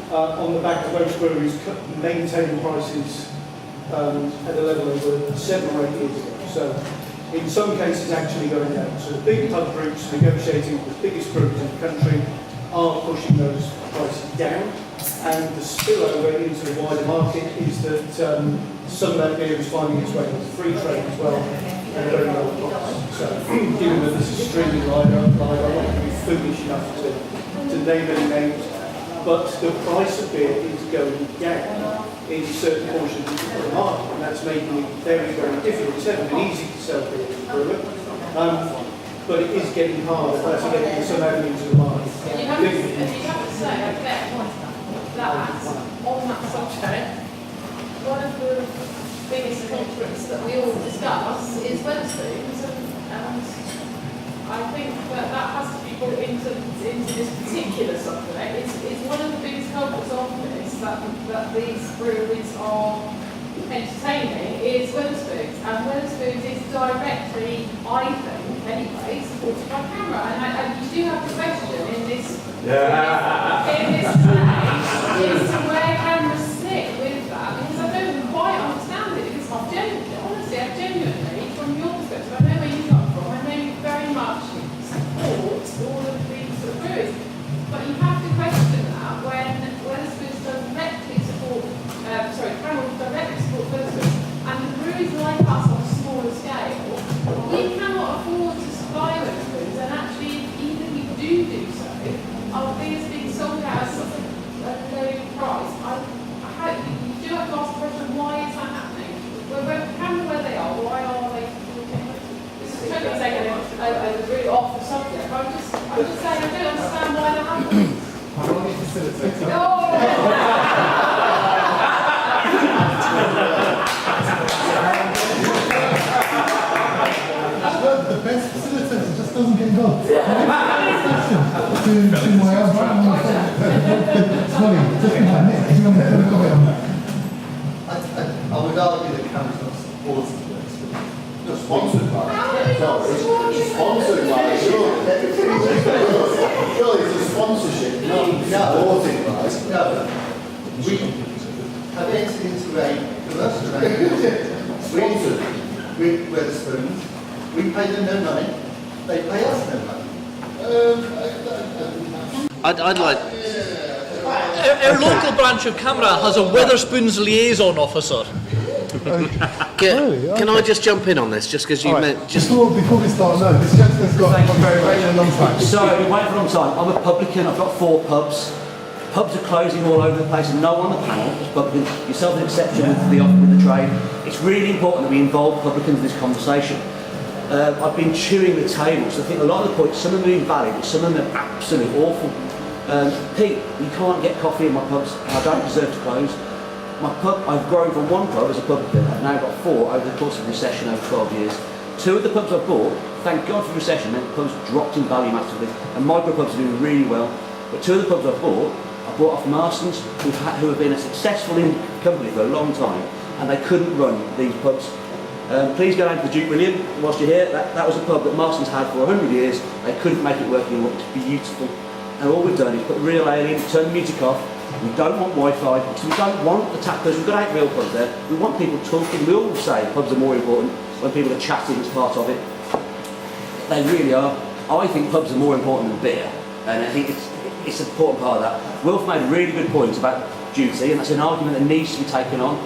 [SPEAKER 13] On the back of most breweries maintaining prices at a level they were 7 or 8 years ago. So in some cases actually going down. So the big pub groups negotiating with the biggest breweries in the country are pushing those prices down, and the spillover into the wider market is that some of that beer is finding its way into free trade as well at a very low price. So given that this is streaming live, I want to be foolish enough to name any names, but the price of beer is going down in certain portions of the market, and that's making it very, very difficult. It's never been easy to sell beer as a brewer, but it is getting harder to get some avenues of the market.
[SPEAKER 10] You have to say, I get one. that, on that subject, one of the biggest conflicts that we all discuss is Wetherspoons, and I think that has to be brought into this particular subject. It's one of the biggest culprits of this that these breweries are entertaining is Wetherspoons, and Wetherspoons is directly, I think, anyway, supported by CAMRA, and you do have to question in this stage is to where CAMRA sit with that, because I don't quite understand it, because I genuinely, from your perspective, I know where you come from, I know you very much support all of these sort of breweries, but you have to question that when Wetherspoons directly support, CAMRA directly support Wetherspoons, and the breweries like us on a smaller scale, we cannot afford to supply Wetherspoons, and actually, even if we do so, our beers being sold out at such a low price. You do have to ask the question, why is that happening? CAMRA where they are, why are they supporting Wetherspoons? This is totally taking a really off the subject, but I'm just saying I don't understand why that happens.
[SPEAKER 1] The best facilitator just doesn't get involved. To my sorry, just my neck.
[SPEAKER 14] I would argue that CAMRA's not supporting this. Not sponsored by it. It's sponsored by it. Surely it's a sponsorship, not supported by it. No. We have entered into a commercial arrangement sponsored with Wetherspoons. We pay them no money, they pay us no money.
[SPEAKER 5] I'd like...
[SPEAKER 3] Our local branch of CAMRA has a Wetherspoons liaison officer.
[SPEAKER 5] Can I just jump in on this, just because you meant...
[SPEAKER 1] Before we start, no, this gentleman's got a very long time.
[SPEAKER 15] So, I've been waiting for a long time. I'm a publican, I've got 4 pubs. Pubs are closing all over the place, and no one on the panel is publican. Yourself an exception with the trade. It's really important that we involve publicans in this conversation. I've been chewing the tables. I think a lot of the points, some of them are valid, but some of them are absolutely awful. Pete, you can't get coffee in my pubs. I don't deserve to close. My pub, I've grown from 1 pub as a publican. I've now got 4 over the course of the recession over 12 years. 2 of the pubs I've bought, thank God for the recession, the pubs dropped in value massively, and micro pubs are doing really well. But 2 of the pubs I've bought, I bought off Morrison's, who have been a successful company for a long time, and they couldn't run these pubs. Please go down to the Duke William whilst you're here. That was a pub that Morrison's had for 100 years. They couldn't make it work anymore. It's beautiful. And all we've done is put real ale in, turn the music off. We don't want Wi-Fi because we don't want the tappers. We've got 8 real pubs there. We want people talking. We all say pubs are more important when people are chatting as part of it. They really are. I think pubs are more important than beer, and I think it's an important part of that. Wilf made a really good point about duty, and that's an argument that needs to be taken on.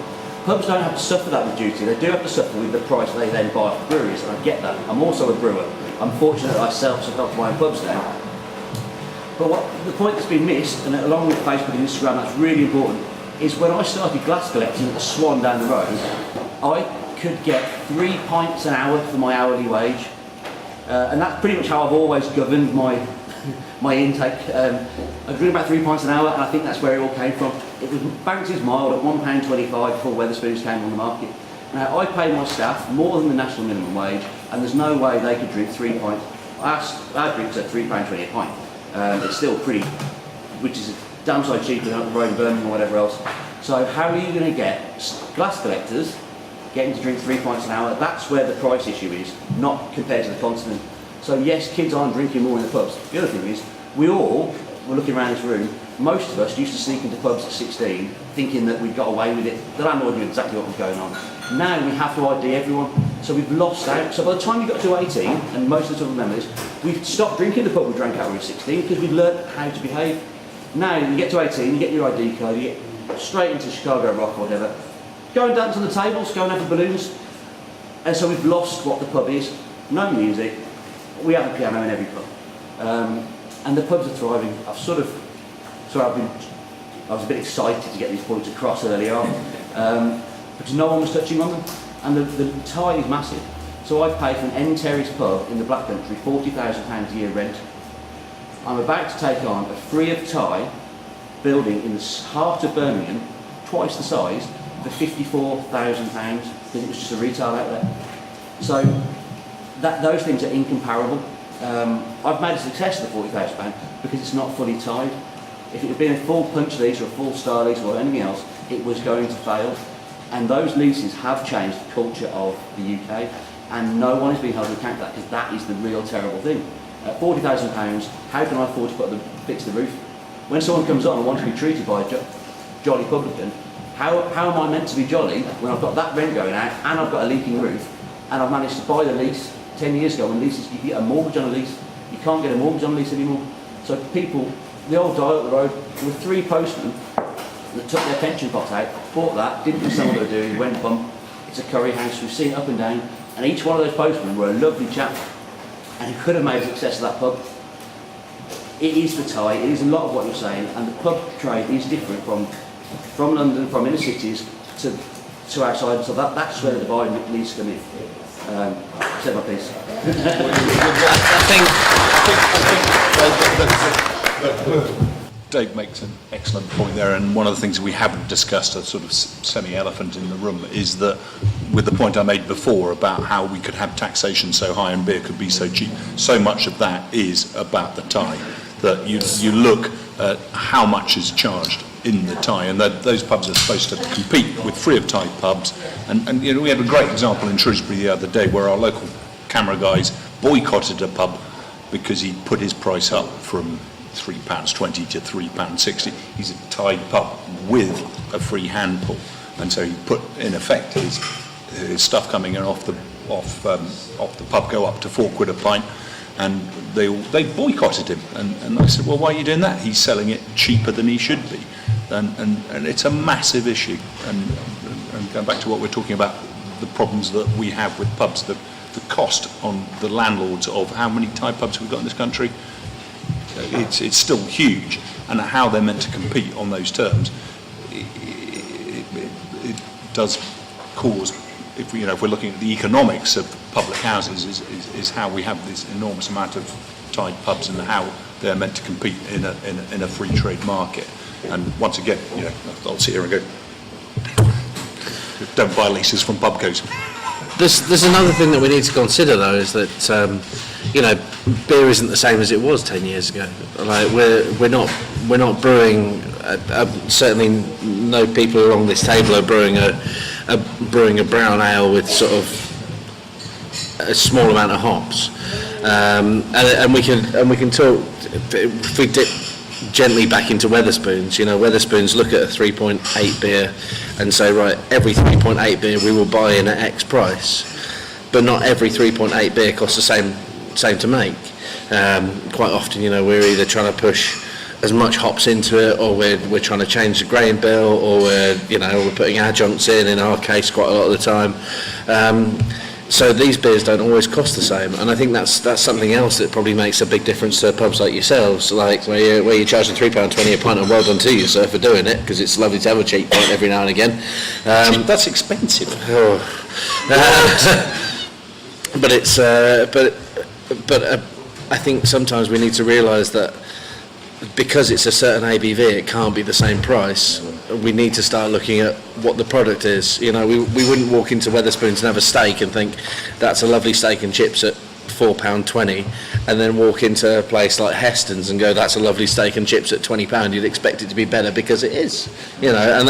[SPEAKER 15] Pubs don't have to suffer that with duty. They do have to suffer with the price they then buy off breweries, and I get that. I'm also a brewer. I'm fortunate that I self-help my own pubs now. But the point that's been missed, and along with Facebook and Instagram, that's really important, is when I started glass collecting at the Swan down the road, I could get 3 pints an hour for my hourly wage, and that's pretty much how I've always governed my intake. I drink about 3 pints an hour, and I think that's where it all came from. It was Banks's mild at £1.25 before Wetherspoons came on the market. Now, I pay my staff more than the national minimum wage, and there's no way they could drink 3 pints. Our drinks at £3.20 a pint. It's still pretty, which is damn side cheaper than up the road in Birmingham or whatever else. So how are you going to get glass collectors getting to drink 3 pints an hour? That's where the price issue is, not compared to the continent. So yes, kids aren't drinking more in the pubs. The other thing is, we're looking around this room, most of us used to sneak into pubs at 16, thinking that we'd got away with it. The landlord knew exactly what was going on. Now we have to ID everyone, so we've lost out. So by the time you got to 18, and most of us will remember this, we've stopped drinking the pub we drank at when we were 16 because we've learned how to behave. Now you get to 18, you get your ID card, you get straight into Chicago Rock or whatever, go and dance on the tables, go and have the balloons. And so we've lost what the pub is. No music, we have a piano in every pub. And the pubs are thriving. I was a bit excited to get these points across earlier on, because no one was touching on them, and the tie is massive. So I pay for an end terrace pub in the Black Country £40,000 a year rent. I'm about to take on a free of tie building in the heart of Birmingham, twice the size, for £54,000 because it was just a retail outlet. So those things are incomparable. I've made a success of the £40,000 because it's not fully tied. If it had been a full punch lease or a full star lease or anything else, it was going to fail. And those leases have changed the culture of the UK, and no one is being held to account for that, because that is the real terrible thing. At £40,000, how can I afford to fix the roof? When someone comes on and wants to be treated by a jolly publican, how am I meant to be jolly when I've got that rent going out and I've got a leaking roof, and I've managed to buy the lease 10 years ago when leases, you get a mortgage on a lease, you can't get a mortgage on a lease anymore. So people, the old dial up the road, there were 3 postmen that took their pension pot out, bought that, didn't understand what they were doing, went bump. It's a curry house, we've seen it up and down, and each one of those postmen were a lovely chap, and he could have made a success of that pub. It is the tie, it is a lot of what you're saying, and the pub trade is different from London, from inner cities to outside, so that's where the divide needs to come in. Said my piece.
[SPEAKER 7] Dave makes an excellent point there, and one of the things we haven't discussed, a sort of semi-elephant in the room, is that with the point I made before about how we could have taxation so high and beer could be so cheap, so much of that is about the tie. That you look at how much is charged in the tie, and that those pubs are supposed to compete with free of tie pubs. And you know, we had a great example in Shrewsbury the other day where our local CAMRA guys boycotted a pub because he put his price up from £3.20 to £3.60. He's a tied pub with a free hand pull, and so he put in effect his stuff coming in off the pub go up to £4 a pint, and they boycotted him. And I said, well, why are you doing that? He's selling it cheaper than he should be, and it's a massive issue. And going back to what we're talking about, the problems that we have with pubs, the cost on the landlords of how many Thai pubs we've got in this country, it's still huge, and how they're meant to compete on those terms, it does cause, if we're looking at the economics of public houses, is how we have this enormous amount of Thai pubs and how they're meant to compete in a free trade market. And once again, I'll sit here and go, don't buy leases from pubcos.
[SPEAKER 5] There's another thing that we need to consider, though, is that beer isn't the same as it was 10 years ago. Like we're not brewing. Certainly, no people along this table are brewing a brown ale with sort of a small amount of hops, and we can talk. If we dip gently back into Wetherspoons, Wetherspoons look at a 3.8 beer and say, right, every 3.8 beer we will buy in at X price, but not every 3.8 beer costs the same to make. Quite often, we're either trying to push as much hops into it, or we're trying to change the grain bill, or we're putting adjuncts in our case quite a lot of the time. So these beers don't always cost the same, and I think that's something else that probably makes a big difference to pubs like yourselves, like where you're charging £3.20 a pint, and well done to you, sir, for doing it, because it's lovely to have a cheap pint every now and again.
[SPEAKER 7] That's expensive.
[SPEAKER 5] But it's but I think sometimes we need to realise that because it's a certain ABV, it can't be the same price. We need to start looking at what the product is. We wouldn't walk into Wetherspoons and have a steak and think that's a lovely steak and chips at £4.20, and then walk into a place like Heston's and go, that's a lovely steak and chips at £20. You'd expect it to be better because it is. And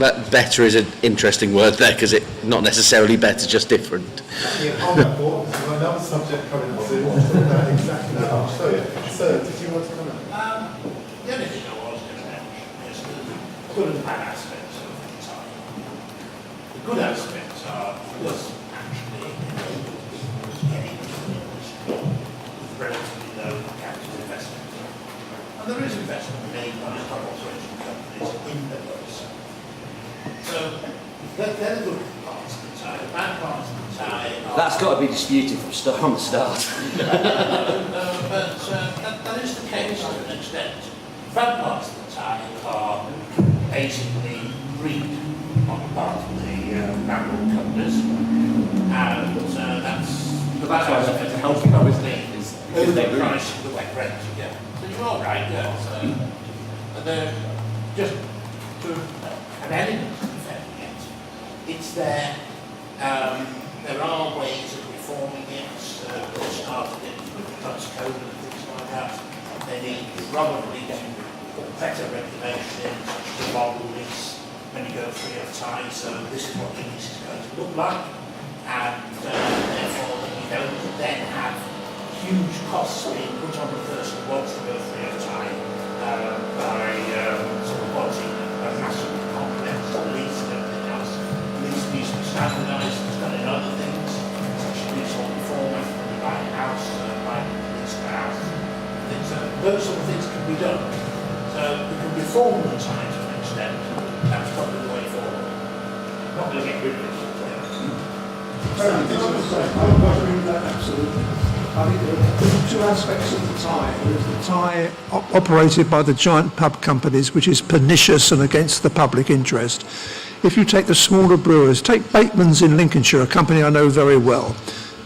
[SPEAKER 5] that better is an interesting word there, because it's not necessarily better, just different.
[SPEAKER 1] Yeah, on that board, another subject coming up soon, we'll talk about exactly that. So, did you want to comment?
[SPEAKER 11] The only thing I was going to mention is the good and bad aspects of the time. The good aspects are, was actually getting with relatively low capital investment. And there is investment made by pub operating companies in the pubs. So, they're the good parts of the tie. The bad parts of the tie are...
[SPEAKER 15] That's got to be disputed from the start.
[SPEAKER 11] But that is the case to an extent. Bad parts of the tie are basically greed on the part of the landlord companies, and that's
[SPEAKER 12] why it's a healthy pub, isn't it?
[SPEAKER 11] Overpricing the wet rent. Yeah. So you're all right. Yeah. So, just to an element of defending it. It's there. There are ways of reforming it. They started it with the Dutch code and things like that. They need probably to put better regulation in, such as the bottle lease when you go free of tie. So this is what the lease is going to look like, and therefore you don't then have huge costs being put on the person who wants to go free of time by sort of wanting a massive complex lease and everything else. The lease needs to be standardised and done in other things, such as leasehold reform, when you buy a house, buy a lease house. Those sort of things can be done. So we can reform the time to an extent. That's probably the way forward. Not going to get rid of it.
[SPEAKER 6] I agree with that absolutely. I think there are two aspects of the tie. There's the tie operated by the giant pub companies, which is pernicious and against the public interest. If you take the smaller brewers, take Bateman's in Lincolnshire, a company I know very well.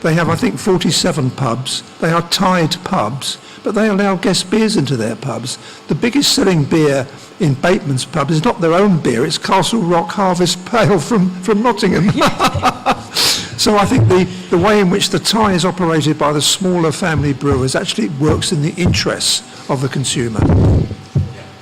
[SPEAKER 6] They have, I think, 47 pubs. They are tied pubs, but they allow guest beers into their pubs. The biggest selling beer in Bateman's pub is not their own beer, it's Castle Rock Harvest Pale from Nottingham. So I think the way in which the tie is operated by the smaller family brewers actually works in the interests of the consumer.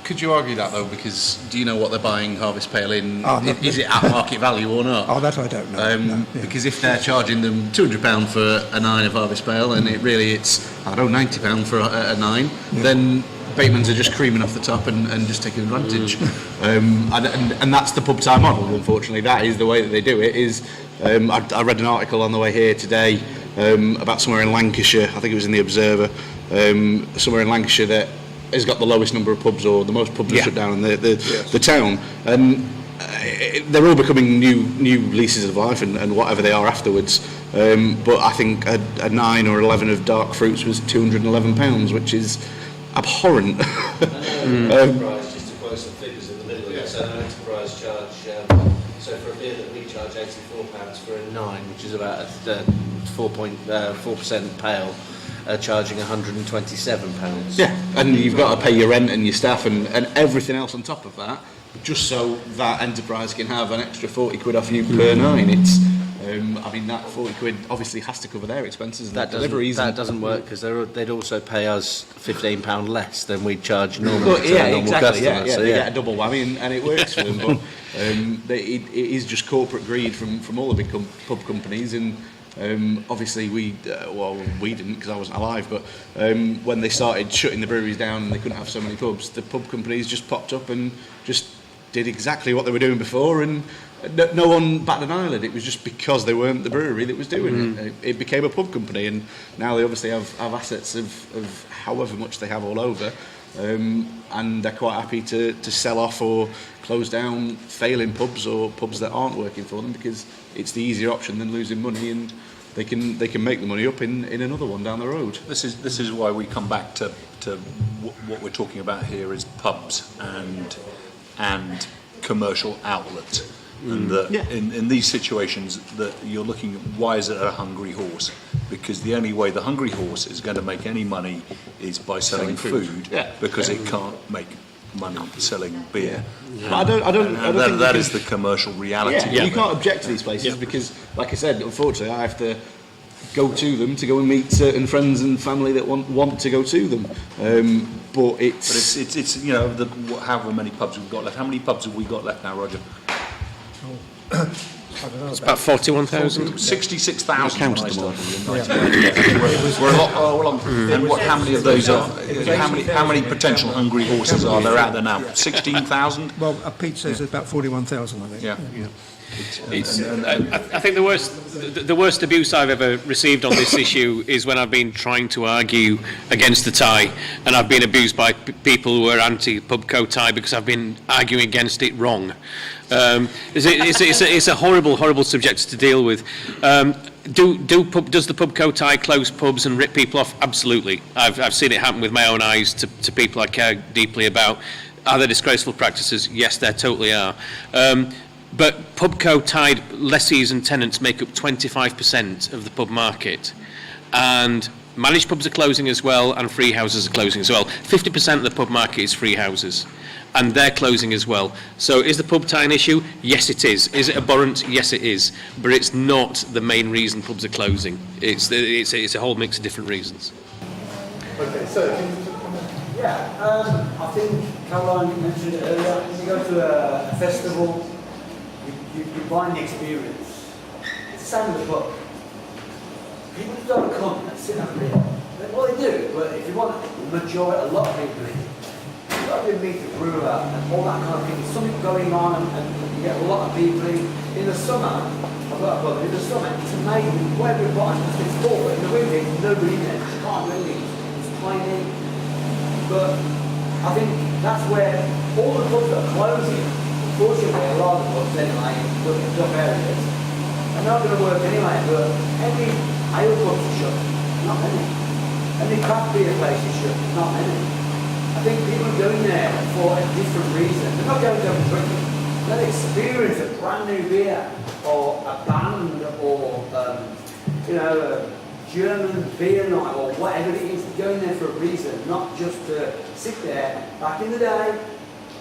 [SPEAKER 4] Could you argue that though? Because do you know what they're buying Harvest Pale in? Is it at market value or not?
[SPEAKER 6] Oh, that I don't know.
[SPEAKER 4] Because if they're charging them £200 for a 9 of Harvest Pale, and it's I don't know, £90 for a 9, then Bateman's are just creaming off the top and just taking advantage. And that's the pub tie model. Unfortunately, that is the way that they do it. I read an article on the way here today about somewhere in Lancashire, I think it was in the Observer, somewhere in Lancashire that has got the lowest number of pubs or the most pubs shut down in the town. And they're all becoming new leases of life and whatever they are afterwards. But I think a 9 or 11 of dark fruits was £211, which is abhorrent.
[SPEAKER 5] Enterprise, just to quote some figures in the middle of it, so an enterprise charge, so for a beer that we charge £84 for a 9, which is about a 4% pale, charging £127.
[SPEAKER 4] Yeah, and you've got to pay your rent and your staff and everything else on top of that, just so that enterprise can have an extra 40 quid off you per 9. It's I mean, that 40 quid obviously has to cover their expenses and
[SPEAKER 5] that
[SPEAKER 4] deliveries.
[SPEAKER 5] That doesn't work because they'd also pay us £15 less than we'd charge normally.
[SPEAKER 4] But yeah, exactly.
[SPEAKER 5] So
[SPEAKER 4] they get a double whammy and it works for them. But it is just corporate greed from all the big pub companies. And obviously we didn't because I wasn't alive. But when they started shutting the breweries down and they couldn't have so many pubs, the pub companies just popped up and just did exactly what they were doing before, and no one batted an eyelid. It was just because they weren't the brewery that was doing it. It became a pub company, and now they obviously have assets of however much they have all over, and they're quite happy to sell off or close down failing pubs or pubs that aren't working for them because it's the easier option than losing money, and they can make the money up in another one down the road.
[SPEAKER 7] This is why we come back to what we're talking about here is pubs and commercial outlets. And that in these situations that you're looking at, why is it a hungry horse? Because the only way the hungry horse is going to make any money is by selling food. Because it can't make money selling beer.
[SPEAKER 4] I don't think
[SPEAKER 7] that is the commercial reality.
[SPEAKER 4] You can't object to these places because, like I said, unfortunately I have to go to them to go and meet certain friends and family that want to go to them. But it's
[SPEAKER 7] you know, however many pubs we've got left. How many pubs have we got left now, Roger?
[SPEAKER 2] It's about 41,000.
[SPEAKER 7] 66,000.
[SPEAKER 4] Counted them all.
[SPEAKER 7] We're a lot along. And how many of those are? How many potential hungry horses are there out there now? 16,000.
[SPEAKER 6] Well, Pete says there's about 41,000, I think.
[SPEAKER 7] Yeah.
[SPEAKER 2] I think the worst abuse I've ever received on this issue is when I've been trying to argue against the tie, and I've been abused by people who are anti-pubco tie because I've been arguing against it wrong. It's a horrible subject to deal with. Does the pubco tie close pubs and rip people off? Absolutely. I've seen it happen with my own eyes to people I care deeply about. Are there disgraceful practices? Yes, there totally are. But pubco tied lessees and tenants make up 25% of the pub market, and managed pubs are closing as well, and free houses are closing as well. 50% of the pub market is free houses, and they're closing as well. So is the pub tie an issue? Yes, it is. Is it abhorrent? Yes, it is. But it's not the main reason pubs are closing. It's a whole mix of different reasons.
[SPEAKER 1] Okay, so
[SPEAKER 16] yeah, I think Caroline mentioned it earlier. When you go to a festival, you find the experience. It's the same with the pub. People don't come and sit and beer. Well, they do, but if you want a lot of people in, you've got to meet the brewer and all that kind of thing. There's something going on, and you get a lot of people in. In the summer, I've got a pub, in the summer, it's amazing. Where we're buying, it's full, but in the winter, there's nobody in there. You can't really, it's tiny. But I think that's where all the pubs that are closing, unfortunately, a lot of the pubs anyway, but in tough areas, are not going to work anyway. But every ale pubs are shut, not many. Every craft beer place is shut, not many. I think people are going there for a different reason. They're not going to go drinking. They'll experience a brand new beer, or a band, or a German beer night, or whatever it is. They're going there for a reason, not just to sit there. Back in the day,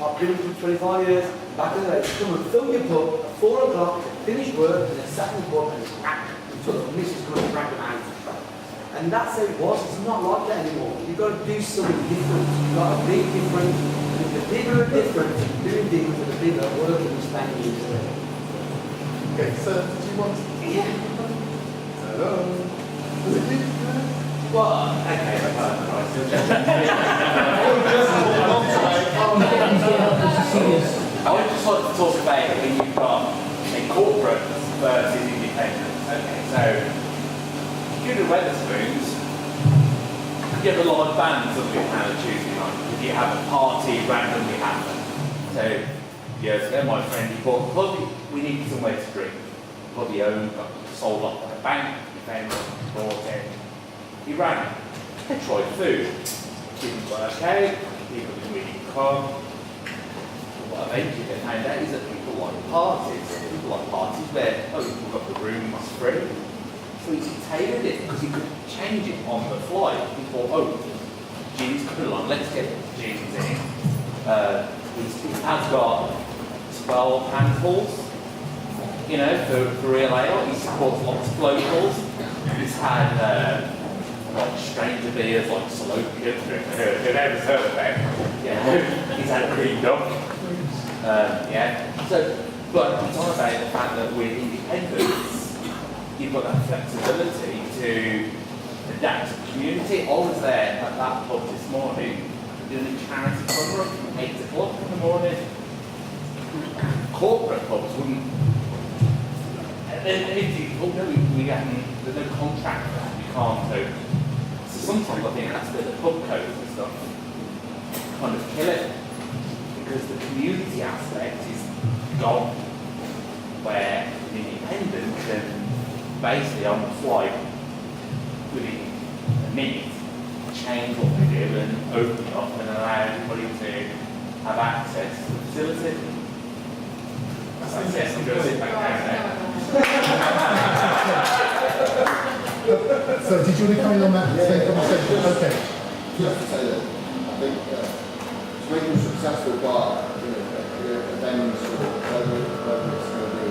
[SPEAKER 16] I've been for 25 years, back in the day, to come and fill your pub at 4 o'clock, finish work, and then sat in the pub and crack until the missus comes and crack them out. And that's how it was. It's not like that anymore. You've got to do something different. You've got to be different. And if the people are different, doing things that the people are working and staying used to.
[SPEAKER 1] Okay, so did you want to...
[SPEAKER 16] Yeah.
[SPEAKER 1] Hello? Was it you?
[SPEAKER 12] Well, okay, I would just like to talk about when you've got a corporate versus independent. Okay, so you do the Wetherspoons, you have a large bands on your panel Tuesday night. If you have a party, randomly happen. So years ago, my friend, he bought a pub, we needed somewhere to drink. Pub he owned, got sold off by a bank, he found it, bought it. He ran it. They tried food. Didn't work out, people didn't really come. What eventually they found out is that people like parties. People like parties where, we've got the room, it's free. So he tailored it because he could change it on the fly. He thought, gins come along, let's get gins in. He has got 12 handfuls, for real ale. He supports lots of locals. He's had stranger beers like Salopian, whoever's heard of them. He's had a cream duck. But it's all about the fact that we're independent. You've got that flexibility to adapt to the community. I was there at that pub this morning doing a charity cover from 8 o'clock in the morning. Corporate pubs wouldn't. There's no contract for that. You can't. So sometimes I think that's where the pub codes and stuff kind of kill it, because the community aspect is gone. Where the independent can basically on the fly, within a minute, change what they do and open it up and allow everybody to have access to the facility. That's it, I'm going to sit back down now.
[SPEAKER 1] So did you want to comment on that same conversation? Okay.
[SPEAKER 14] Just to say that I think to make a successful bar, events or whether it's going to be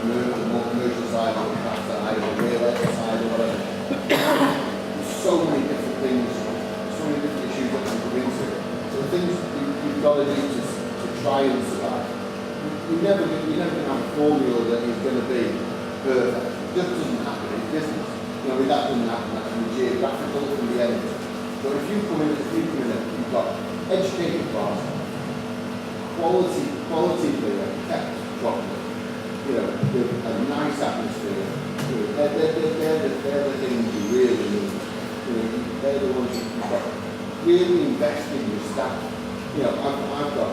[SPEAKER 14] the more commercial side or perhaps the higher real side or whatever. There's so many different things, so many different issues that can come into it. So the things you've got to do to try and survive. You're never going to have a formula that is going to be perfect. It just doesn't happen in business. That doesn't happen. That can be geographical from the end. But if you come in, you've got educated bars, quality beer, kept properly. With a nice atmosphere. They're the things you really need. They're the ones you've got. Really invest in your staff. I've got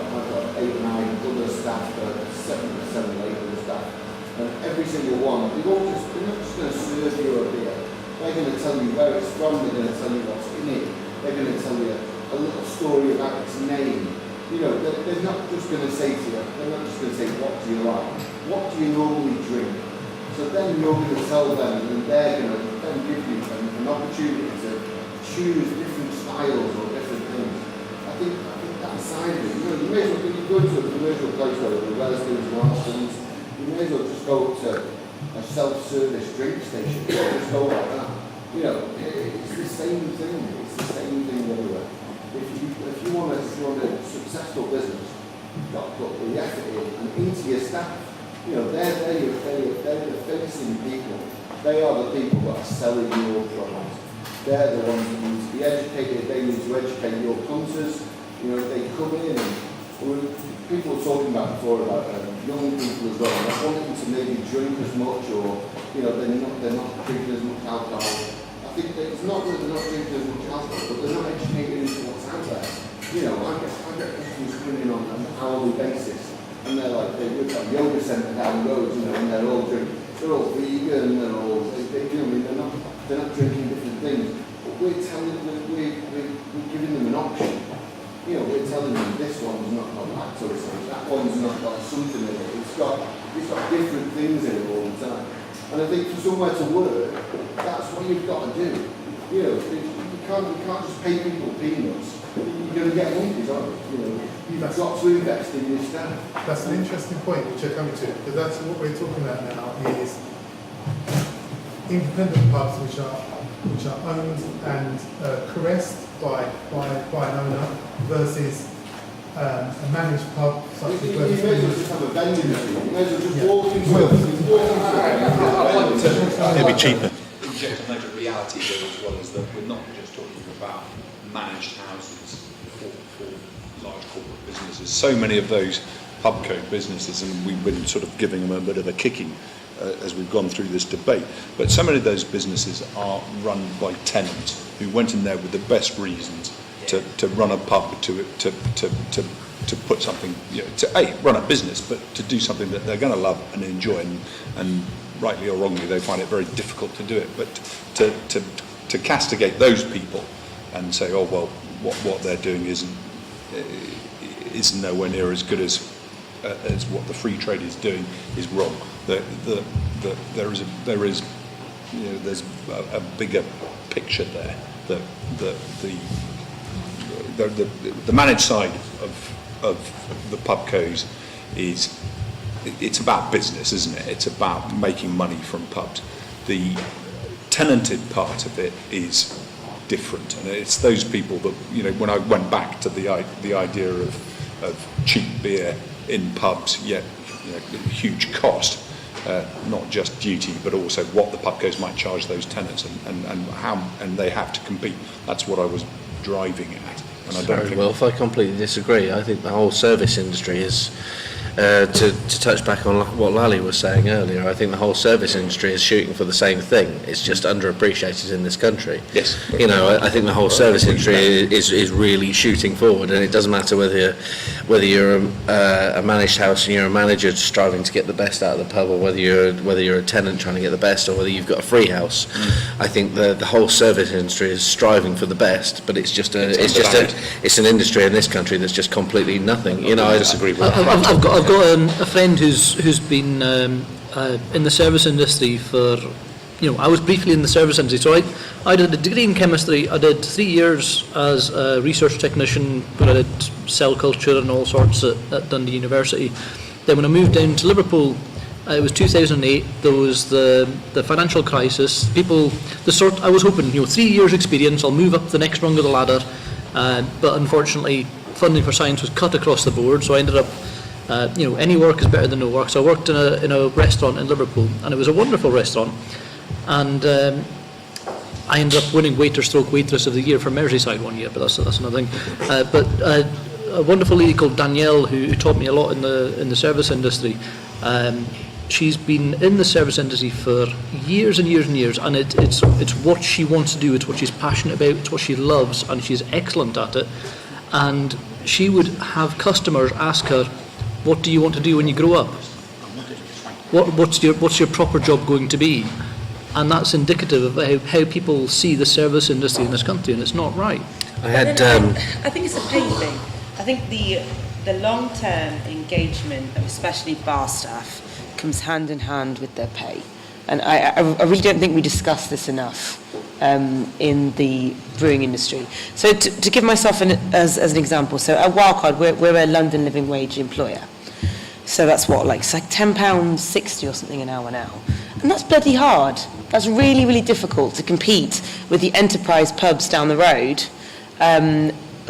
[SPEAKER 14] 8 or 9 other staff, 7 or 8 other staff, and every single one, they're not just going to serve you a beer. They're going to tell you where it's from. They're going to tell you what's in it. They're going to tell you a little story about its name. They're not just going to say to you, they're not just going to say, what do you like? What do you normally drink? So then you're going to tell them, and they're going to then give you an opportunity to choose different styles or different things. I think that side of it, you may as well, if you go to a commercial place where the Wellston's, Morrison's, you may as well just go to a self-service drink station, just go like that. It's the same thing. It's the same thing everywhere. If you want to run a successful business, you've got to put the effort in and into your staff. They're the facing people. They are the people that are selling your product. They're the ones that need to be educated. They need to educate your punters. They come in and people were talking about before about young people as well. Not wanting to maybe drink as much, or they're not drinking as much alcohol. I think that it's not that they're not drinking as much alcohol, but they're not educated into what's out there. I get customers coming in on an hourly basis, and they're like, we've got a yoga centre down the road, and they're all vegan, they're all, they're not drinking different things. But we're telling them, we're giving them an option. We're telling them this one's not got lactose in it, that one's not got something in it. It's got different things in it all the time. And I think for somewhere to work, that's what you've got to do. You can't just pay people peanuts. You're going to get monkeys, aren't you? You've got to invest in your staff.
[SPEAKER 1] That's an interesting point which you're coming to, because that's what we're talking about now is independent pubs which are owned and caressed by an owner versus a managed pub such as
[SPEAKER 14] you may as well just have a vending machine. You may as well just walk into
[SPEAKER 7] It'd be cheaper.
[SPEAKER 17] Inject a note of reality here as well, is that we're not just talking about managed houses for large corporate businesses.
[SPEAKER 7] So many of those pub code businesses, and we've been sort of giving them a bit of a kicking as we've gone through this debate, but so many of those businesses are run by tenants who went in there with the best reasons to run a pub, to put something, to run a business, but to do something that they're going to love and enjoy, and rightly or wrongly they find it very difficult to do it. But to castigate those people and say, oh well, what they're doing is nowhere near as good as what the free trade is doing is wrong. There's a bigger picture there. The managed side of the pubcos it's about business, isn't it? It's about making money from pubs. The tenanted part of it is different, and it's those people that, when I went back to the idea of cheap beer in pubs, yet huge cost, not just duty, but also what the pubcos might charge those tenants, and how, and they have to compete. That's what I was driving at. And I don't think
[SPEAKER 5] Wilf, I completely disagree. I think the whole service industry is, to touch back on what Lally was saying earlier, I think the whole service industry is shooting for the same thing. It's just underappreciated in this country.
[SPEAKER 7] Yes.
[SPEAKER 5] I think the whole service industry is really shooting forward, and it doesn't matter whether you're a managed house and you're a manager striving to get the best out of the pub, or whether you're a tenant trying to get the best, or whether you've got a free house. I think the whole service industry is striving for the best, but it's an industry in this country that's just completely nothing. I disagree with that.
[SPEAKER 3] I've got a friend who's been in the service industry for, I was briefly in the service industry. So I did a degree in chemistry. I did 3 years as a research technician, but I did cell culture and all sorts at Dundee University. Then when I moved down to Liverpool, it was 2008. There was the financial crisis. I was hoping, 3 years experience, I'll move up the next rung of the ladder. But unfortunately, funding for science was cut across the board. So I ended up, any work is better than no work. So I worked in a restaurant in Liverpool, and it was a wonderful restaurant. And I ended up winning waiter/waitress of the year for Merseyside one year, but that's another thing. But a wonderful lady called Danielle, who taught me a lot in the service industry. She's been in the service industry for years and years and years, and it's what she wants to do. It's what she's passionate about. It's what she loves, and she's excellent at it. And she would have customers ask her, "What do you want to do when you grow up? What's your proper job going to be?" And that's indicative of how people see the service industry in this country, and it's not right.
[SPEAKER 9] I think it's a pay thing. I think the long-term engagement of especially bar staff comes hand in hand with their pay. And I really don't think we discuss this enough in the brewing industry. So to give myself as an example, so at Wildcard, we're a London living wage employer. So that's what, like, it's like £10.60 or something an hour now. And that's bloody hard. That's really, really difficult to compete with the enterprise pubs down the road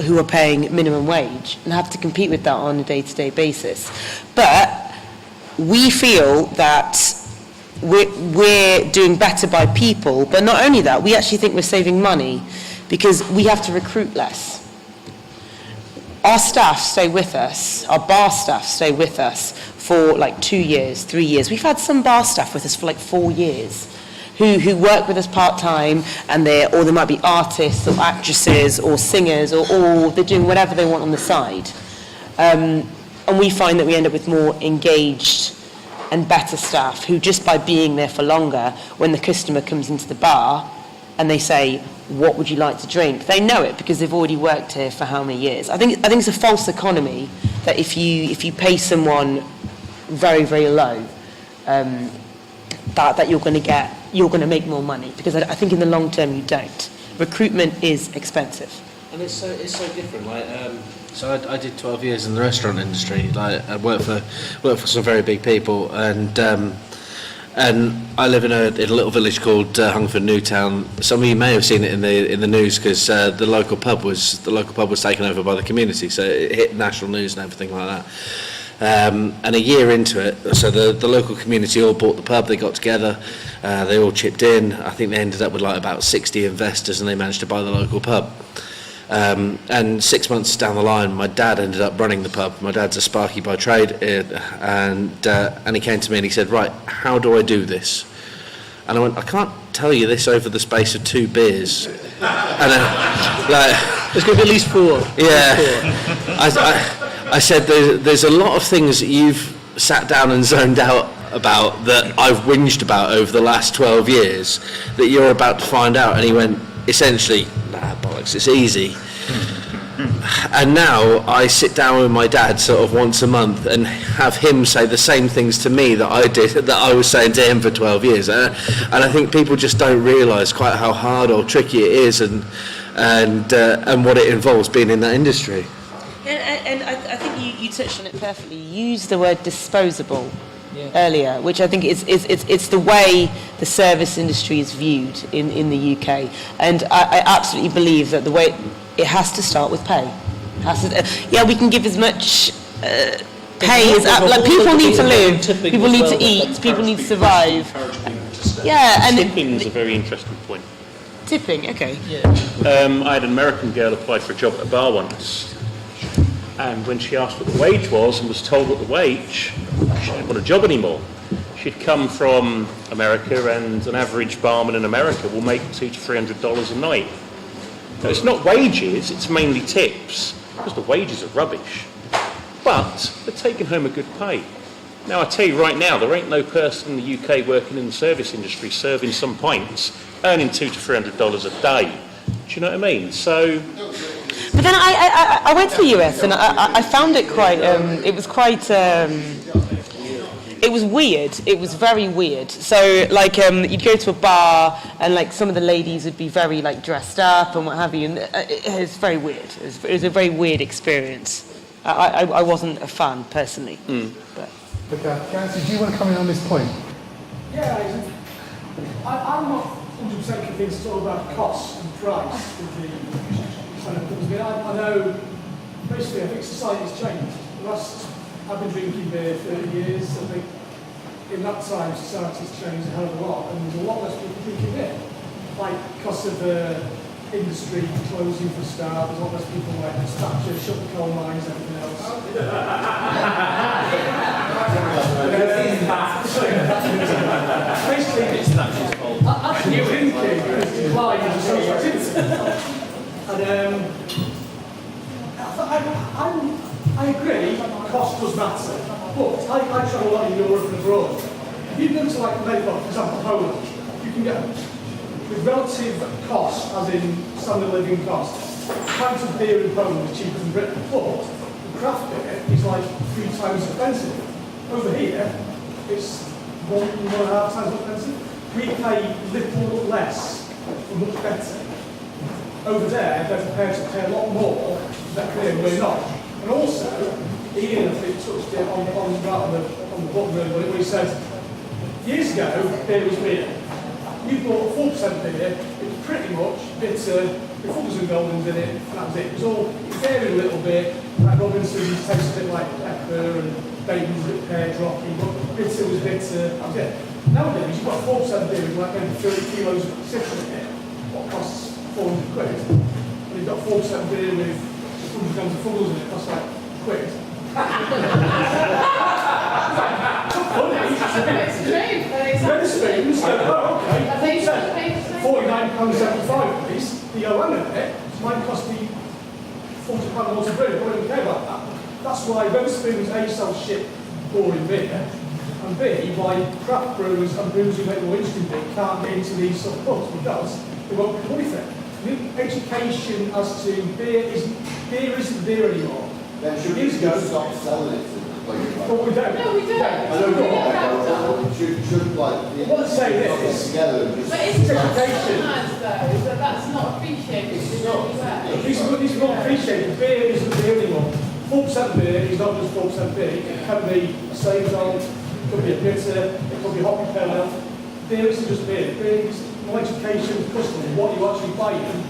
[SPEAKER 9] who are paying minimum wage and have to compete with that on a day-to-day basis. But we feel that we're doing better by people, but not only that, we actually think we're saving money because we have to recruit less. Our staff stay with us, our bar staff stay with us for like 2 years, 3 years. We've had some bar staff with us for like 4 years who work with us part-time, and they might be artists or actresses or singers or they're doing whatever they want on the side. And we find that we end up with more engaged and better staff who, just by being there for longer, when the customer comes into the bar and they say, what would you like to drink? They know it because they've already worked here for how many years. I think it's a false economy that if you pay someone very, very low, that you're going to make more money, because I think in the long term you don't. Recruitment is expensive.
[SPEAKER 5] And it's so different. Like, so I did 12 years in the restaurant industry. Like, I worked for some very big people, and I live in a little village called Hungerford Newtown. Some of you may have seen it in the news because the local pub was taken over by the community, so it hit national news and everything like that. And a year into it, so the local community all bought the pub. They got together, they all chipped in. I think they ended up with like about 60 investors, and they managed to buy the local pub. And 6 months down the line, my dad ended up running the pub. My dad's a sparky by trade, and he came to me and he said, right, how do I do this? And I went, I can't tell you this over the space of 2 beers. And there's going to be at least 4. Yeah. I said, there's a lot of things that you've sat down and zoned out about that I've whinged about over the last 12 years that you're about to find out. And he went, essentially, nah, bollocks, it's easy. And now I sit down with my dad sort of once a month and have him say the same things to me that I was saying to him for 12 years. And I think people just don't realise quite how hard or tricky it is and what it involves being in that industry.
[SPEAKER 9] And I think you touched on it perfectly. You used the word disposable earlier, which I think it's the way the service industry is viewed in the UK. And I absolutely believe that the way it has to start with pay. We can give as much pay as people need to live, people need to eat, people need to survive. Yeah, and
[SPEAKER 8] tipping is a very interesting point.
[SPEAKER 9] Tipping, okay.
[SPEAKER 8] I had an American girl apply for a job at a bar once. And when she asked what the wage was and was told what the wage, she didn't want a job anymore. She'd come from America, and an average barman in America will make $200 to $300 a night. Now, it's not wages, it's mainly tips, because the wages are rubbish. But they're taking home a good pay. Now, I tell you right now, there ain't no person in the UK working in the service industry serving some pints earning $200 to $300 a day. Do you know what I mean? So...
[SPEAKER 9] But then I went to the US and I found it quite, it was weird. It was very weird. So like you'd go to a bar and like some of the ladies would be very like dressed up and what have you, and it was very weird. It was a very weird experience. I wasn't a fan personally. But.
[SPEAKER 1] Okay, Gary, do you want to come in on this point?
[SPEAKER 13] Yeah, I'm not 100% convinced it's all about cost and price of the kind of things. I know, basically, I think society's changed. I've been drinking beer 30 years. I think in that time, society's changed a hell of a lot, and there's a lot less people drinking beer. Like, cost of industry closing for start, there's a lot less people like Thatcher, shut the coal mines, everything else. Basically, it's Thatcher's fault. Actually, drinking has declined as a social activity. And I agree, cost does matter, but I travel a lot in Europe and abroad. If you go to like maybe, for example, Poland, you can get with relative cost, as in standard living cost, pints of beer in Poland is cheaper than Britain, but the craft beer is like 3 times expensive. Over here, it's 1.5 times expensive. we pay little less for much better. Over there, they're prepared to pay a lot more, that clearly we're not. And also, Iain, I think, touched it on the book really, where he said, years ago, beer was beer. You bought a 4% beer, it was pretty much bitter, with fuggles and goldens in it, that was it. It was all, it varied a little bit, like Robinson's tasted a bit like pepper, and Bacon's a bit pear droppy, but bitter was bitter, that was it. Nowadays, you've got 4% beer with like maybe 30 kilos of citrus in it, what costs 400 quid. And you've got 4% beer with 100 grams of fuggles in it, costs like quid. Wetherspoons, oh, okay, 49.75 piece, the OM in it, might cost me £40 more to brew, I don't even care about that. That's why Wetherspoons A sell shit boring beer, and B, why craft brewers and brewers who make more interesting beer can't get into these sort of pubs, because they won't get money for it. The education as to beer isn't beer anymore.
[SPEAKER 14] Then should we stop selling it to the place?
[SPEAKER 13] But we don't.
[SPEAKER 10] No, we don't.
[SPEAKER 14] I don't know. Should like
[SPEAKER 13] let's say this
[SPEAKER 14] together and just.
[SPEAKER 10] But isn't that recognised though, that's not appreciated in any way?
[SPEAKER 13] These are not appreciated. Beer isn't beer anymore. 4% beer is not just 4% beer. It can be a saison, it could be a bitter, it could be hoppy pale ale. Beer isn't just beer. Beer is more education of customers, what you actually buying,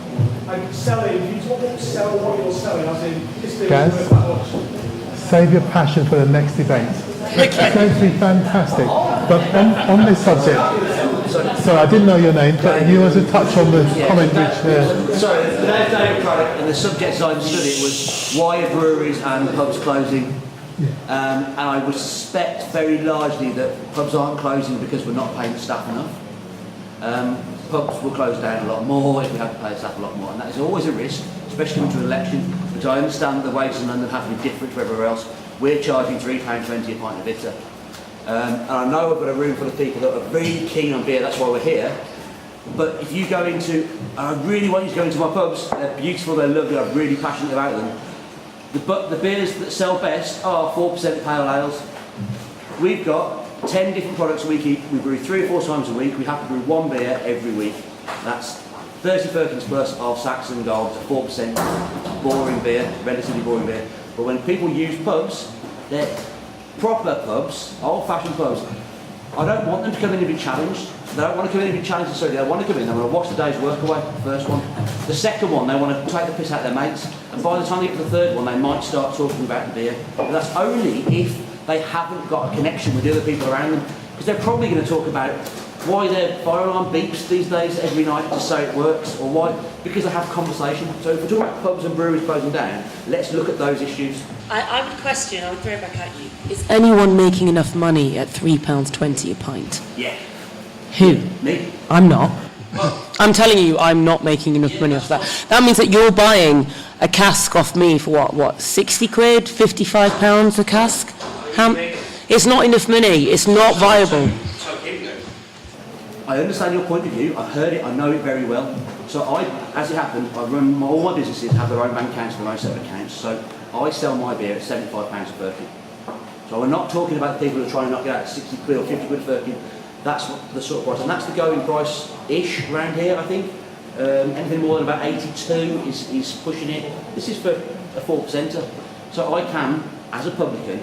[SPEAKER 13] and selling. You want to sell what you're selling, as in this beer is worth that much.
[SPEAKER 1] Save your passion for the next event. It's going to be fantastic. But on this subject, sorry, I didn't know your name, but you want to touch on the comment which...
[SPEAKER 15] Sorry, the name of David Clarke, and the subject as I understood it was why are breweries and pubs closing? And I would suspect very largely that pubs aren't closing because we're not paying the staff enough. Pubs will close down a lot more if we have to pay the staff a lot more, and that is always a risk, especially coming to an election, which I understand the wages in London have to be different to everywhere else. We're charging £3.20 a pint of bitter. And I know I've got a room full of people that are really keen on beer, that's why we're here. But if you go into, and I really want you to go into my pubs, they're beautiful, they're lovely, I'm really passionate about them. The beers that sell best are 4% pale ales. We've got 10 different products a week. We brew 3 or 4 times a week. We have to brew 1 beer every week. That's 30 firkins plus of Saxon Gold, 4% boring beer, relatively boring beer. But when people use pubs, they're proper pubs, old-fashioned pubs. I don't want them to come in and be challenged. They don't want to come in and be challenged, so they want to come in, they want to wash the day's work away, the first one. The second one, they want to take the piss out of their mates. And by the time they get to the third one, they might start talking about the beer. But that's only if they haven't got a connection with the other people around them. Because they're probably going to talk about why their fire alarm beeps these days every night to say it works, or why, because they have conversation. So if we're talking about pubs and breweries closing down, let's look at those issues.
[SPEAKER 9] I would question, I would throw it back at you. Is anyone making enough money at £3.20 a pint?
[SPEAKER 15] Yeah.
[SPEAKER 9] Who?
[SPEAKER 15] Me.
[SPEAKER 9] I'm not. I'm telling you, I'm not making enough money off that. That means that you're buying a cask off me for what, 60 quid, £55 a cask? It's not enough money, it's not viable.
[SPEAKER 15] I understand your point of view, I've heard it, I know it very well. So as it happened, I run all my businesses have their own bank accounts and their own separate accounts. So I sell my beer at £75 a firkin. So we're not talking about the people who are trying to knock it out at 60 quid or 50 quid a firkin. That's what the sort of price, and that's the going price-ish around here, I think. Anything more than about 82 is pushing it. This is for a 4%er. So I can, as a publican,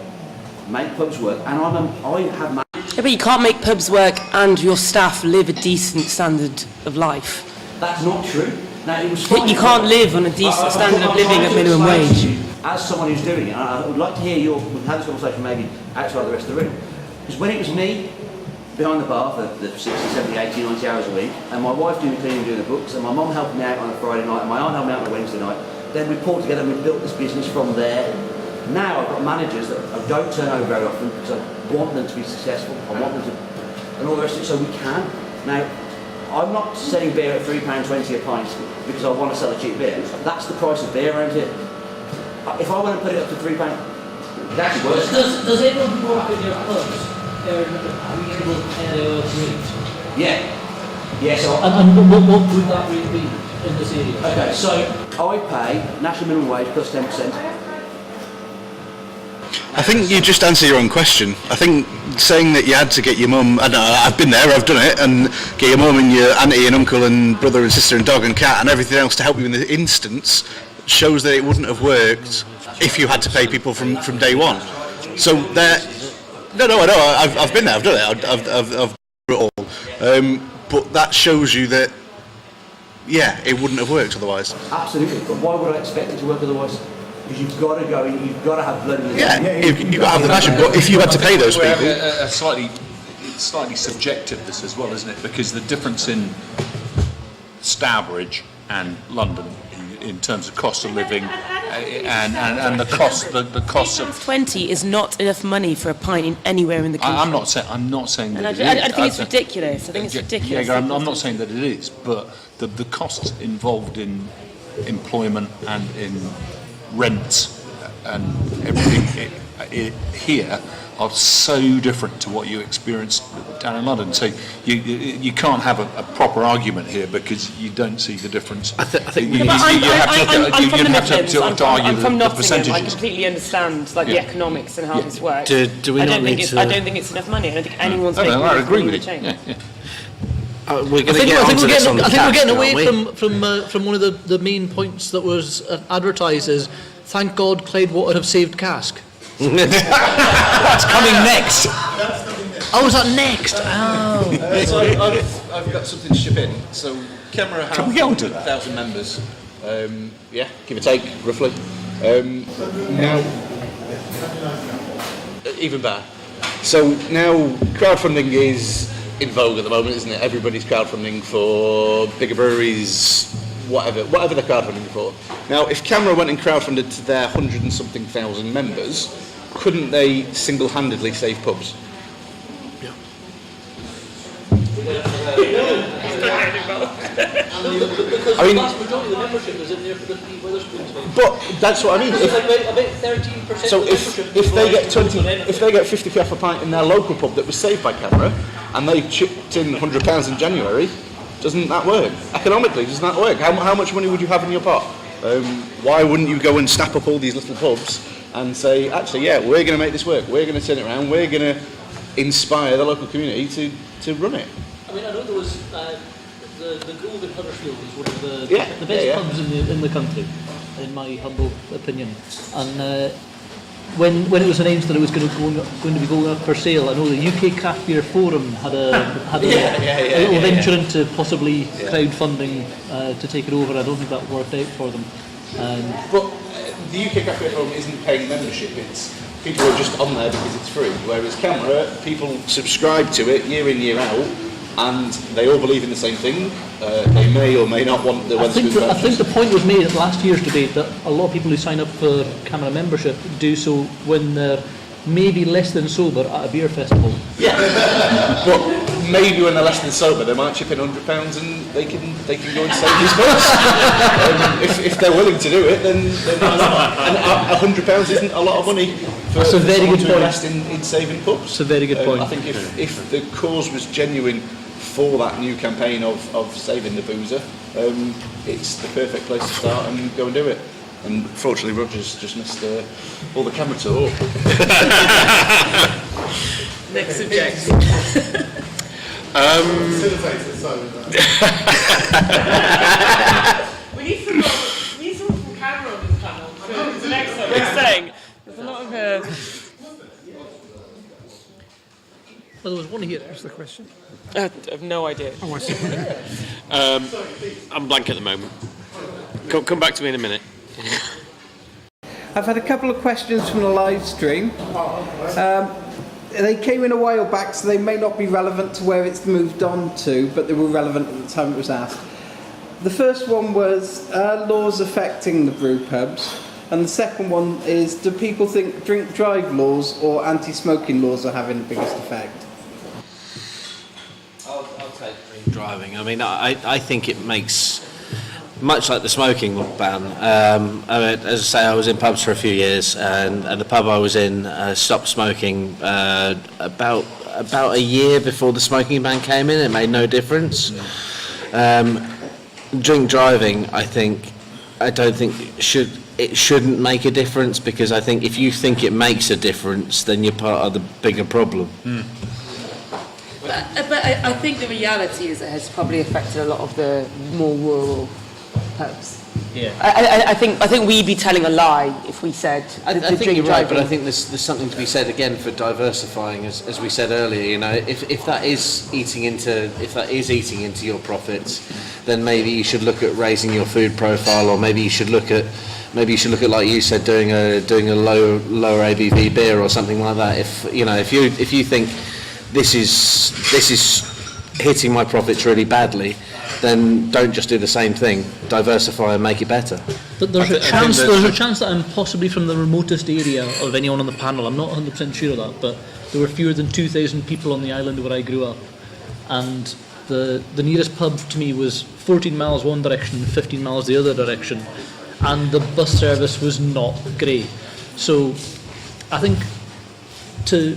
[SPEAKER 15] make pubs work, and I have my...
[SPEAKER 9] Yeah, but you can't make pubs work and your staff live a decent standard of life.
[SPEAKER 15] That's not true. Now, it was fine.
[SPEAKER 9] You can't live on a decent standard of living at minimum wage.
[SPEAKER 15] As someone who's doing it, and I would like to hear we've had this conversation maybe outside the rest of the room, because when it was me behind the bar for the 60, 70, 80, 90 hours a week, and my wife doing the cleaning, doing the books, and my mum helping me out on a Friday night, and my aunt helping me out on a Wednesday night, then we pulled together and we built this business from there. Now I've got managers that I don't turn over very often because I want them to be successful, I want them to, and all the rest of it, so we can. Now, I'm not selling beer at £3.20 a pint because I want to sell a cheap beer. That's the price of beer around here. If I want to put it up to £3, it actually works.
[SPEAKER 3] Does everyone who work in your pubs, are you able to pay their own rate?
[SPEAKER 15] Yeah. Yeah, so...
[SPEAKER 3] And what would that rate be in this area?
[SPEAKER 15] Okay, so I pay national minimum wage plus 10%.
[SPEAKER 4] I think you just answer your own question. I think saying that you had to get your mum, and I've been there, I've done it, and get your mum and your auntie and uncle and brother and sister and dog and cat and everything else to help you in the instance shows that it wouldn't have worked if you had to pay people from day one. So there, I know, I've been there, I've done it, I've done it all. But that shows you that, yeah, it wouldn't have worked otherwise.
[SPEAKER 15] Absolutely, but why would I expect it to work otherwise? Because you've got to go in, you've got to have blood in the
[SPEAKER 4] you've got to have the passion, but if you had to pay those people...
[SPEAKER 17] It's slightly subjective, this as well, isn't it? Because the difference in Stourbridge and London in terms of cost of living and the cost of
[SPEAKER 9] 20 is not enough money for a pint in anywhere in the country.
[SPEAKER 17] I'm not saying that it is.
[SPEAKER 9] I think it's ridiculous. I think it's ridiculous.
[SPEAKER 17] Yeah, I'm not saying that it is, but the costs involved in employment and in rents and everything here are so different to what you experience down in London. So you can't have a proper argument here because you don't see the difference.
[SPEAKER 9] I'm from the Midlands. I'm from Nottingham. I completely understand the economics and how this works.
[SPEAKER 5] Do we not need to...
[SPEAKER 9] I don't think it's enough money. I don't think anyone's making enough money to change.
[SPEAKER 5] We're going to get onto this on the
[SPEAKER 3] I think we're getting away
[SPEAKER 5] aren't
[SPEAKER 3] from one of the main points that was advertised as, thank God Clydewater have saved cask.
[SPEAKER 7] That's coming next.
[SPEAKER 3] Oh, is that next? Oh.
[SPEAKER 18] So I've got something to chip in. So CAMRA have 1,000 members. Yeah, give or take, roughly. Now, even better. So now crowdfunding is in vogue at the moment, isn't it? Everybody's crowdfunding for bigger breweries, whatever they're crowdfunding for. Now, if CAMRA went and crowdfunded to their 100 and something thousand members, couldn't they single-handedly save pubs?
[SPEAKER 5] Yeah.
[SPEAKER 3] Because the vast majority of the membership is in there for the three Wetherspoons.
[SPEAKER 18] But that's what I mean.
[SPEAKER 3] It's about 13%.
[SPEAKER 18] So if they get 50p off a pint in their local pub that was saved by CAMRA, and they chipped in £100 in January, doesn't that work? Economically, doesn't that work? How much money would you have in your pot? Why wouldn't you go and snap up all these little pubs and say, actually, yeah, we're going to make this work, we're going to turn it around, we're going to inspire the local community to run it?
[SPEAKER 3] I mean, I know there was the Grove in Huddersfield is one of the best pubs in the country, in my humble opinion. And when it was announced that it was going to be going up for sale, I know the UK Craft Beer Forum had a little venture into possibly crowdfunding to take it over. I don't think that worked out for them.
[SPEAKER 18] But the UK Craft Beer Forum isn't paying membership, it's people are just on there because it's free, whereas CAMRA, people subscribe to it year in, year out, and they all believe in the same thing. They may or may not want the Wetherspoons.
[SPEAKER 3] I think the point was made at last year's debate that a lot of people who sign up for CAMRA membership do so when they're maybe less than sober at a beer festival.
[SPEAKER 18] Yeah, but maybe when they're less than sober, they might chip in £100 and they can go and save these pubs. If they're willing to do it, then and £100 isn't a lot of money for someone to invest in saving pubs.
[SPEAKER 3] It's a very good point.
[SPEAKER 18] I think if the cause was genuine for that new campaign of saving the boozer, it's the perfect place to start and go and do it. And fortunately, Roger's just missed all the camera talk.
[SPEAKER 9] Next subject. We need someone from CAMRA on this panel. So the next one. Next thing. There's a lot of.
[SPEAKER 3] Well, there was one here. That's the question.
[SPEAKER 9] I have no idea.
[SPEAKER 3] Oh, I see.
[SPEAKER 2] I'm blank at the moment. Come back to me in a minute.
[SPEAKER 19] I've had a couple of questions from the live stream. They came in a while back, so they may not be relevant to where it's moved on to, but they were relevant at the time it was asked. The first one was, are laws affecting the brew pubs? And the second one is, do people think drink drive laws or anti-smoking laws are having the biggest effect?
[SPEAKER 5] I'll take drink driving. I mean, I think it makes... Much like the smoking ban, I mean, as I say, I was in pubs for a few years, and the pub I was in stopped smoking about a year before the smoking ban came in. It made no difference. Drink driving, I don't think it shouldn't make a difference, because I think if you think it makes a difference, then you're part of the bigger problem.
[SPEAKER 9] But I think the reality is it has probably affected a lot of the more rural pubs.
[SPEAKER 3] Yeah.
[SPEAKER 9] I think we'd be telling a lie if we said
[SPEAKER 5] I think you're right, but I think there's something to be said again for diversifying, as we said earlier. You know, if that is eating into your profits, then maybe you should look at raising your food profile, or maybe you should look at like you said, doing a lower ABV beer or something like that. If you think this is hitting my profits really badly, then don't just do the same thing. Diversify and make it better.
[SPEAKER 3] But there's a chance that I'm possibly from the remotest area of anyone on the panel. I'm not 100% sure of that, but there were fewer than 2,000 people on the island where I grew up, and the nearest pub to me was 14 miles one direction, 15 miles the other direction, and the bus service was not great. So I think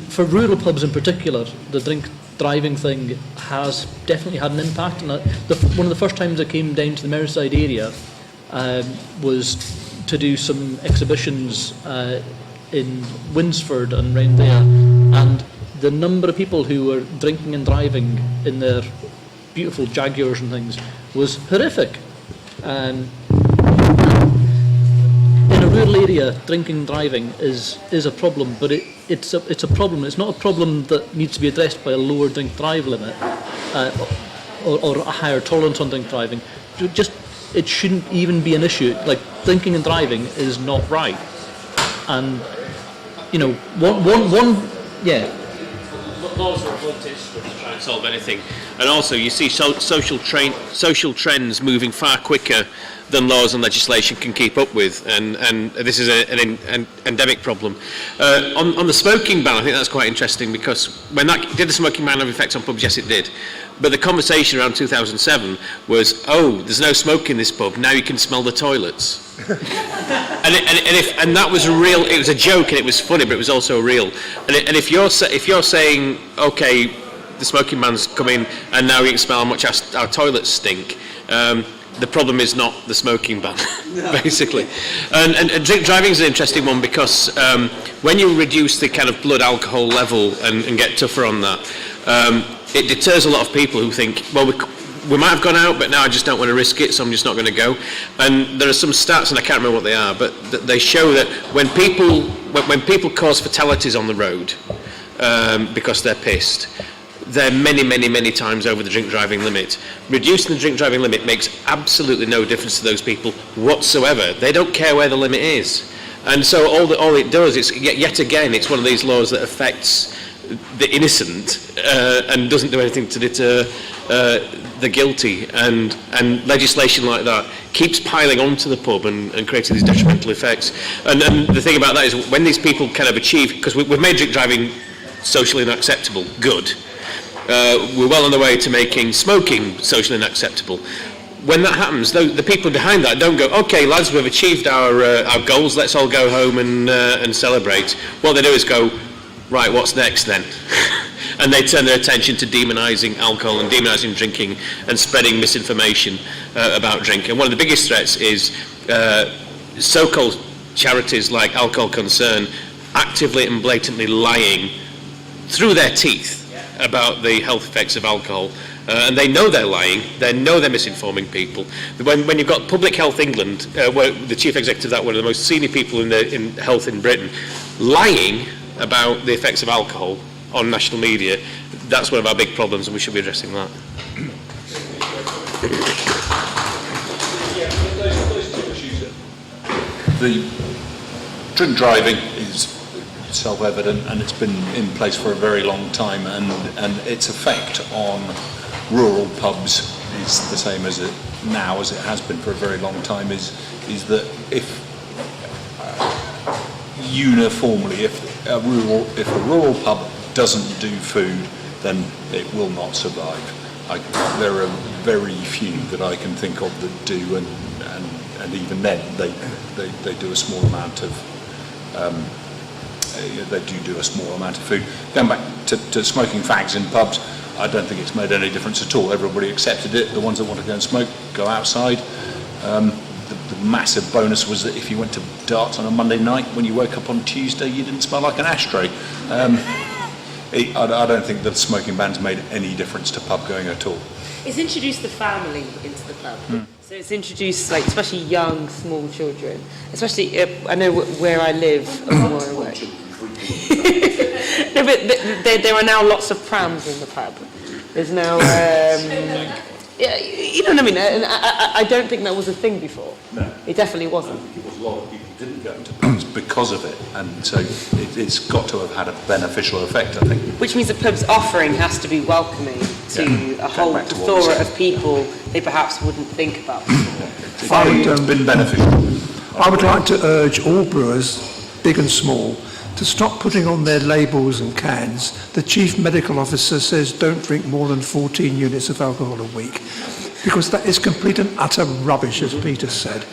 [SPEAKER 3] for rural pubs in particular, the driving thing has definitely had an impact. And one of the first times I came down to the Merseyside area was to do some exhibitions in Winsford and round there, and the number of people who were drinking and driving in their beautiful Jaguars and things was horrific. In a rural area, drinking and driving is a problem, but it's a problem. It's not a problem that needs to be addressed by a lower drink drive limit or a higher tolerance on drink driving. It shouldn't even be an issue. Like, drinking and driving is not right, and
[SPEAKER 2] Laws are a blunt instrument to try and solve anything, and also you see social trends moving far quicker than laws and legislation can keep up with, and this is an endemic problem. On the smoking ban, I think that's quite interesting, because when did the smoking ban have effect on pubs? Yes, it did. But the conversation around 2007 was, there's no smoke in this pub, now you can smell the toilets. and that was real. It was a joke and it was funny, but it was also real. And if you're saying, okay, the smoking ban's coming and now you can smell how much our toilets stink, the problem is not the smoking ban, basically. And drink driving is an interesting one, because when you reduce the kind of blood alcohol level and get tougher on that, it deters a lot of people who think, well, we might have gone out, but now I just don't want to risk it, so I'm just not going to go. And there are some stats, and I can't remember what they are, but they show that when people cause fatalities on the road because they're pissed, they're many times over the drink driving limit. Reducing the drink driving limit makes absolutely no difference to those people whatsoever. They don't care where the limit is. And so all it does is, yet again, it's one of these laws that affects the innocent and doesn't do anything to deter the guilty, and legislation like that keeps piling onto the pub and creating these detrimental effects. And the thing about that is, when these people kind of achieve, because we've made drink driving socially unacceptable, good. We're well on the way to making smoking socially unacceptable. When that happens, the people behind that don't go, okay, lads, we've achieved our goals, let's all go home and celebrate. What they do is go, right, what's next then? And they turn their attention to demonising alcohol and demonising drinking and spreading misinformation about drink. And one of the biggest threats is so-called charities like Alcohol Concern actively and blatantly lying through their teeth about the health effects of alcohol. And they know they're lying, they know they're misinforming people. When you've got Public Health England, where the chief executive of that, one of the most senior people in health in Britain, lying about the effects of alcohol on national media, that's one of our big problems, and we should be addressing that.
[SPEAKER 17] The drink driving is self-evident, and it's been in place for a very long time, and its effect on rural pubs is the same as it now as it has been for a very long time, is that if uniformly, if a rural pub doesn't do food, then it will not survive. There are very few that I can think of that do, and even then they do a small amount of they do a small amount of food. Going back to smoking fags in pubs, I don't think it's made any difference at all. Everybody accepted it. The ones that want to go and smoke go outside. the massive bonus was that if you went to darts on a Monday night, when you woke up on Tuesday, you didn't smell like an ashtray. I don't think that smoking ban's made any difference to pub going at all.
[SPEAKER 9] It's introduced the family into the pub. So it's introduced, like, especially young, small children. Especially, I know where I live, or where I work. No, but there are now lots of prams in the pub. There's now, yeah, you know what I mean? And I don't think that was a thing before.
[SPEAKER 17] No.
[SPEAKER 9] It definitely wasn't.
[SPEAKER 17] A lot of people didn't go into pubs because of it, and so it's got to have had a beneficial effect, I think.
[SPEAKER 9] Which means the pub's offering has to be welcoming to a whole plethora of people they perhaps wouldn't think about before.
[SPEAKER 17] It's been beneficial.
[SPEAKER 6] I would like to urge all brewers, big and small, to stop putting on their labels and cans. The chief medical officer says don't drink more than 14 units of alcohol a week, because that is complete and utter rubbish, as Peter said.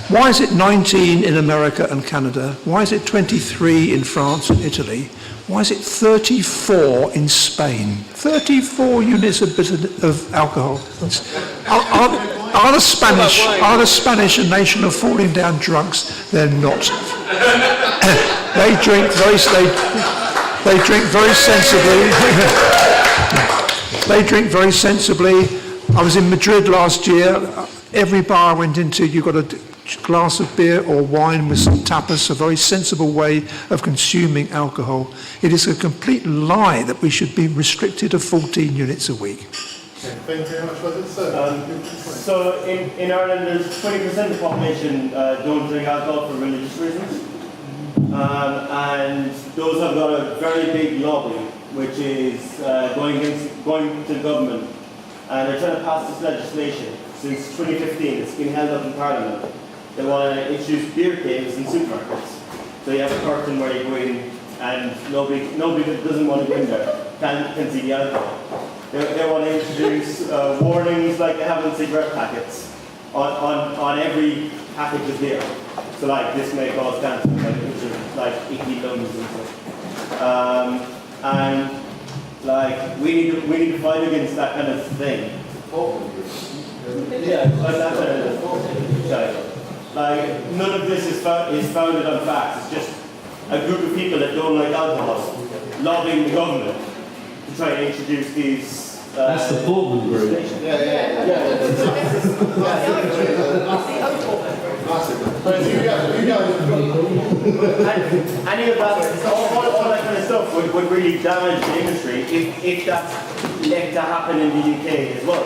[SPEAKER 6] Why is it 19 in America and Canada? Why is it 23 in France and Italy? Why is it 34 in Spain? 34 units of alcohol. Are the Spanish a nation of falling down drunks? They're not. They drink very sensibly. They drink very sensibly. I was in Madrid last year. Every bar I went into, you got a glass of beer or wine with some tapas, a very sensible way of consuming alcohol. It is a complete lie that we should be restricted to 14 units a week.
[SPEAKER 1] Thank you very much.
[SPEAKER 12] So in Ireland, there's 20% of the population don't drink alcohol for religious reasons. And those have got a very big lobby, which is going to government. And they're trying to pass this legislation. Since 2015, it's been held up in Parliament. They want to introduce beer caves in supermarkets. So you have a curtain where you go in, and nobody that doesn't want to go in there can see the alcohol. They want to introduce warnings like they have in cigarette packets on every package of beer. So like, this may cause cancer, like icky lungs and stuff. And like, we need to fight against that kind of thing. Yeah, that kind of like, none of this is founded on facts. It's just a group of people that don't like alcohol lobbying the government to try and introduce these.
[SPEAKER 15] That's the Portland group.
[SPEAKER 12] Any of that, all that kind of stuff would really damage the industry if that's left to happen in the UK as well.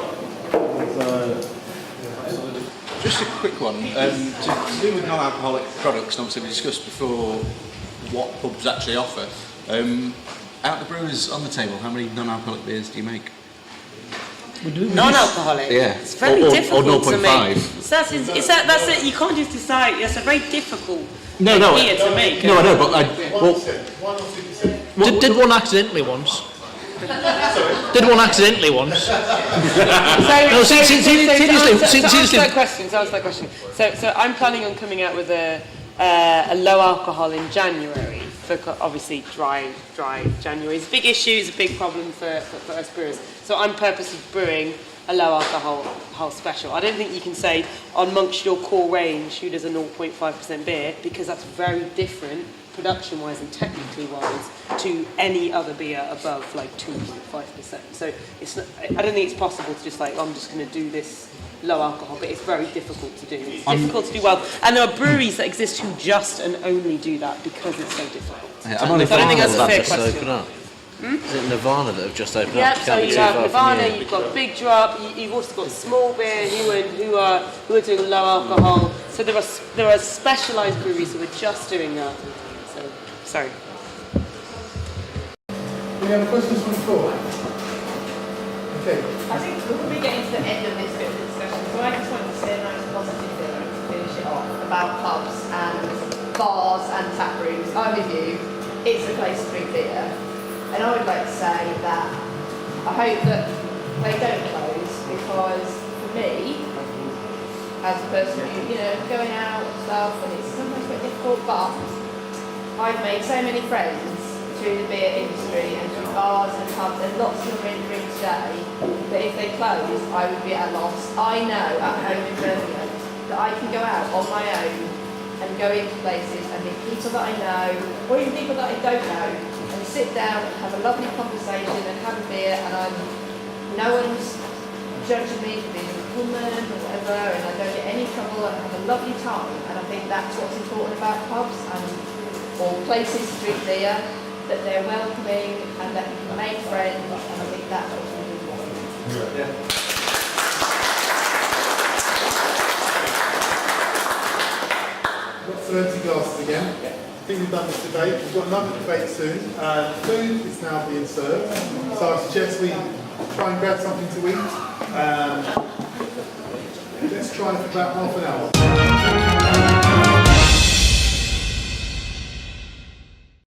[SPEAKER 18] Just a quick one, to do with non-alcoholic products, and obviously we discussed before what pubs actually offer. Out the brewers on the table, how many non-alcoholic beers do you make?
[SPEAKER 9] Non-alcoholic?
[SPEAKER 18] Yeah.
[SPEAKER 9] It's very difficult to make.
[SPEAKER 18] 0.5.
[SPEAKER 9] So that's it. You can't just decide. That's a very difficult beer to make.
[SPEAKER 18] No, I know, but
[SPEAKER 20] Did one accidentally once? Did one accidentally once? Seriously.
[SPEAKER 9] Answer that question. So I'm planning on coming out with a low alcohol in January. For obviously dry January is a big issue, it's a big problem for us brewers. So I'm purposely brewing a low alcohol special. I don't think you can say amongst your core range who does a 0.5% beer, because that's very different production wise and technically wise to any other beer above like 2.5%. So it's not, I don't think it's possible to just like, I'm just going to do this low alcohol, but it's very difficult to do. It's difficult to do well, and there are breweries that exist who just and only do that because it's so difficult.
[SPEAKER 5] Yeah,
[SPEAKER 9] so I don't think that's a fair question.
[SPEAKER 5] Is it Nirvana that have just opened
[SPEAKER 9] Yep,
[SPEAKER 5] up?
[SPEAKER 9] so you have Nirvana, you've got Big Drop, you've also got Small Beer who are doing low alcohol. So there are specialised breweries who are just doing that. So sorry.
[SPEAKER 1] Any other questions from the floor? Okay.
[SPEAKER 10] I think we're probably getting to the end of this bit of the discussion, so I just wanted to say a nice positive thing to finish it off about pubs and bars and tap rooms. I'm with you. It's a place to drink beer. And I would like to say that I hope that they don't close, because for me, as a person who, going out and stuff, and it's sometimes quite difficult, but I've made so many friends through the beer industry and through bars and pubs, and lots of them in the room today, that if they close, I would be at a loss. I know at home in Birmingham,
[SPEAKER 21] that I can go out on my own and go into places and meet people that I know, or even people that I don't know, and sit down and have a lovely conversation and have a beer, and no one's judging me for being a woman or whatever, and I don't get any trouble, and I have a lovely time. And I think that's what's important about pubs or places to drink beer, that they're welcoming and that you can make friends, and I think that's what's really important.
[SPEAKER 1] Yeah. We've got 30 glasses again. I think we've done this debate. We've got another debate soon. Food is now being served, so I suggest we try and grab something to eat. Let's try for about half an hour.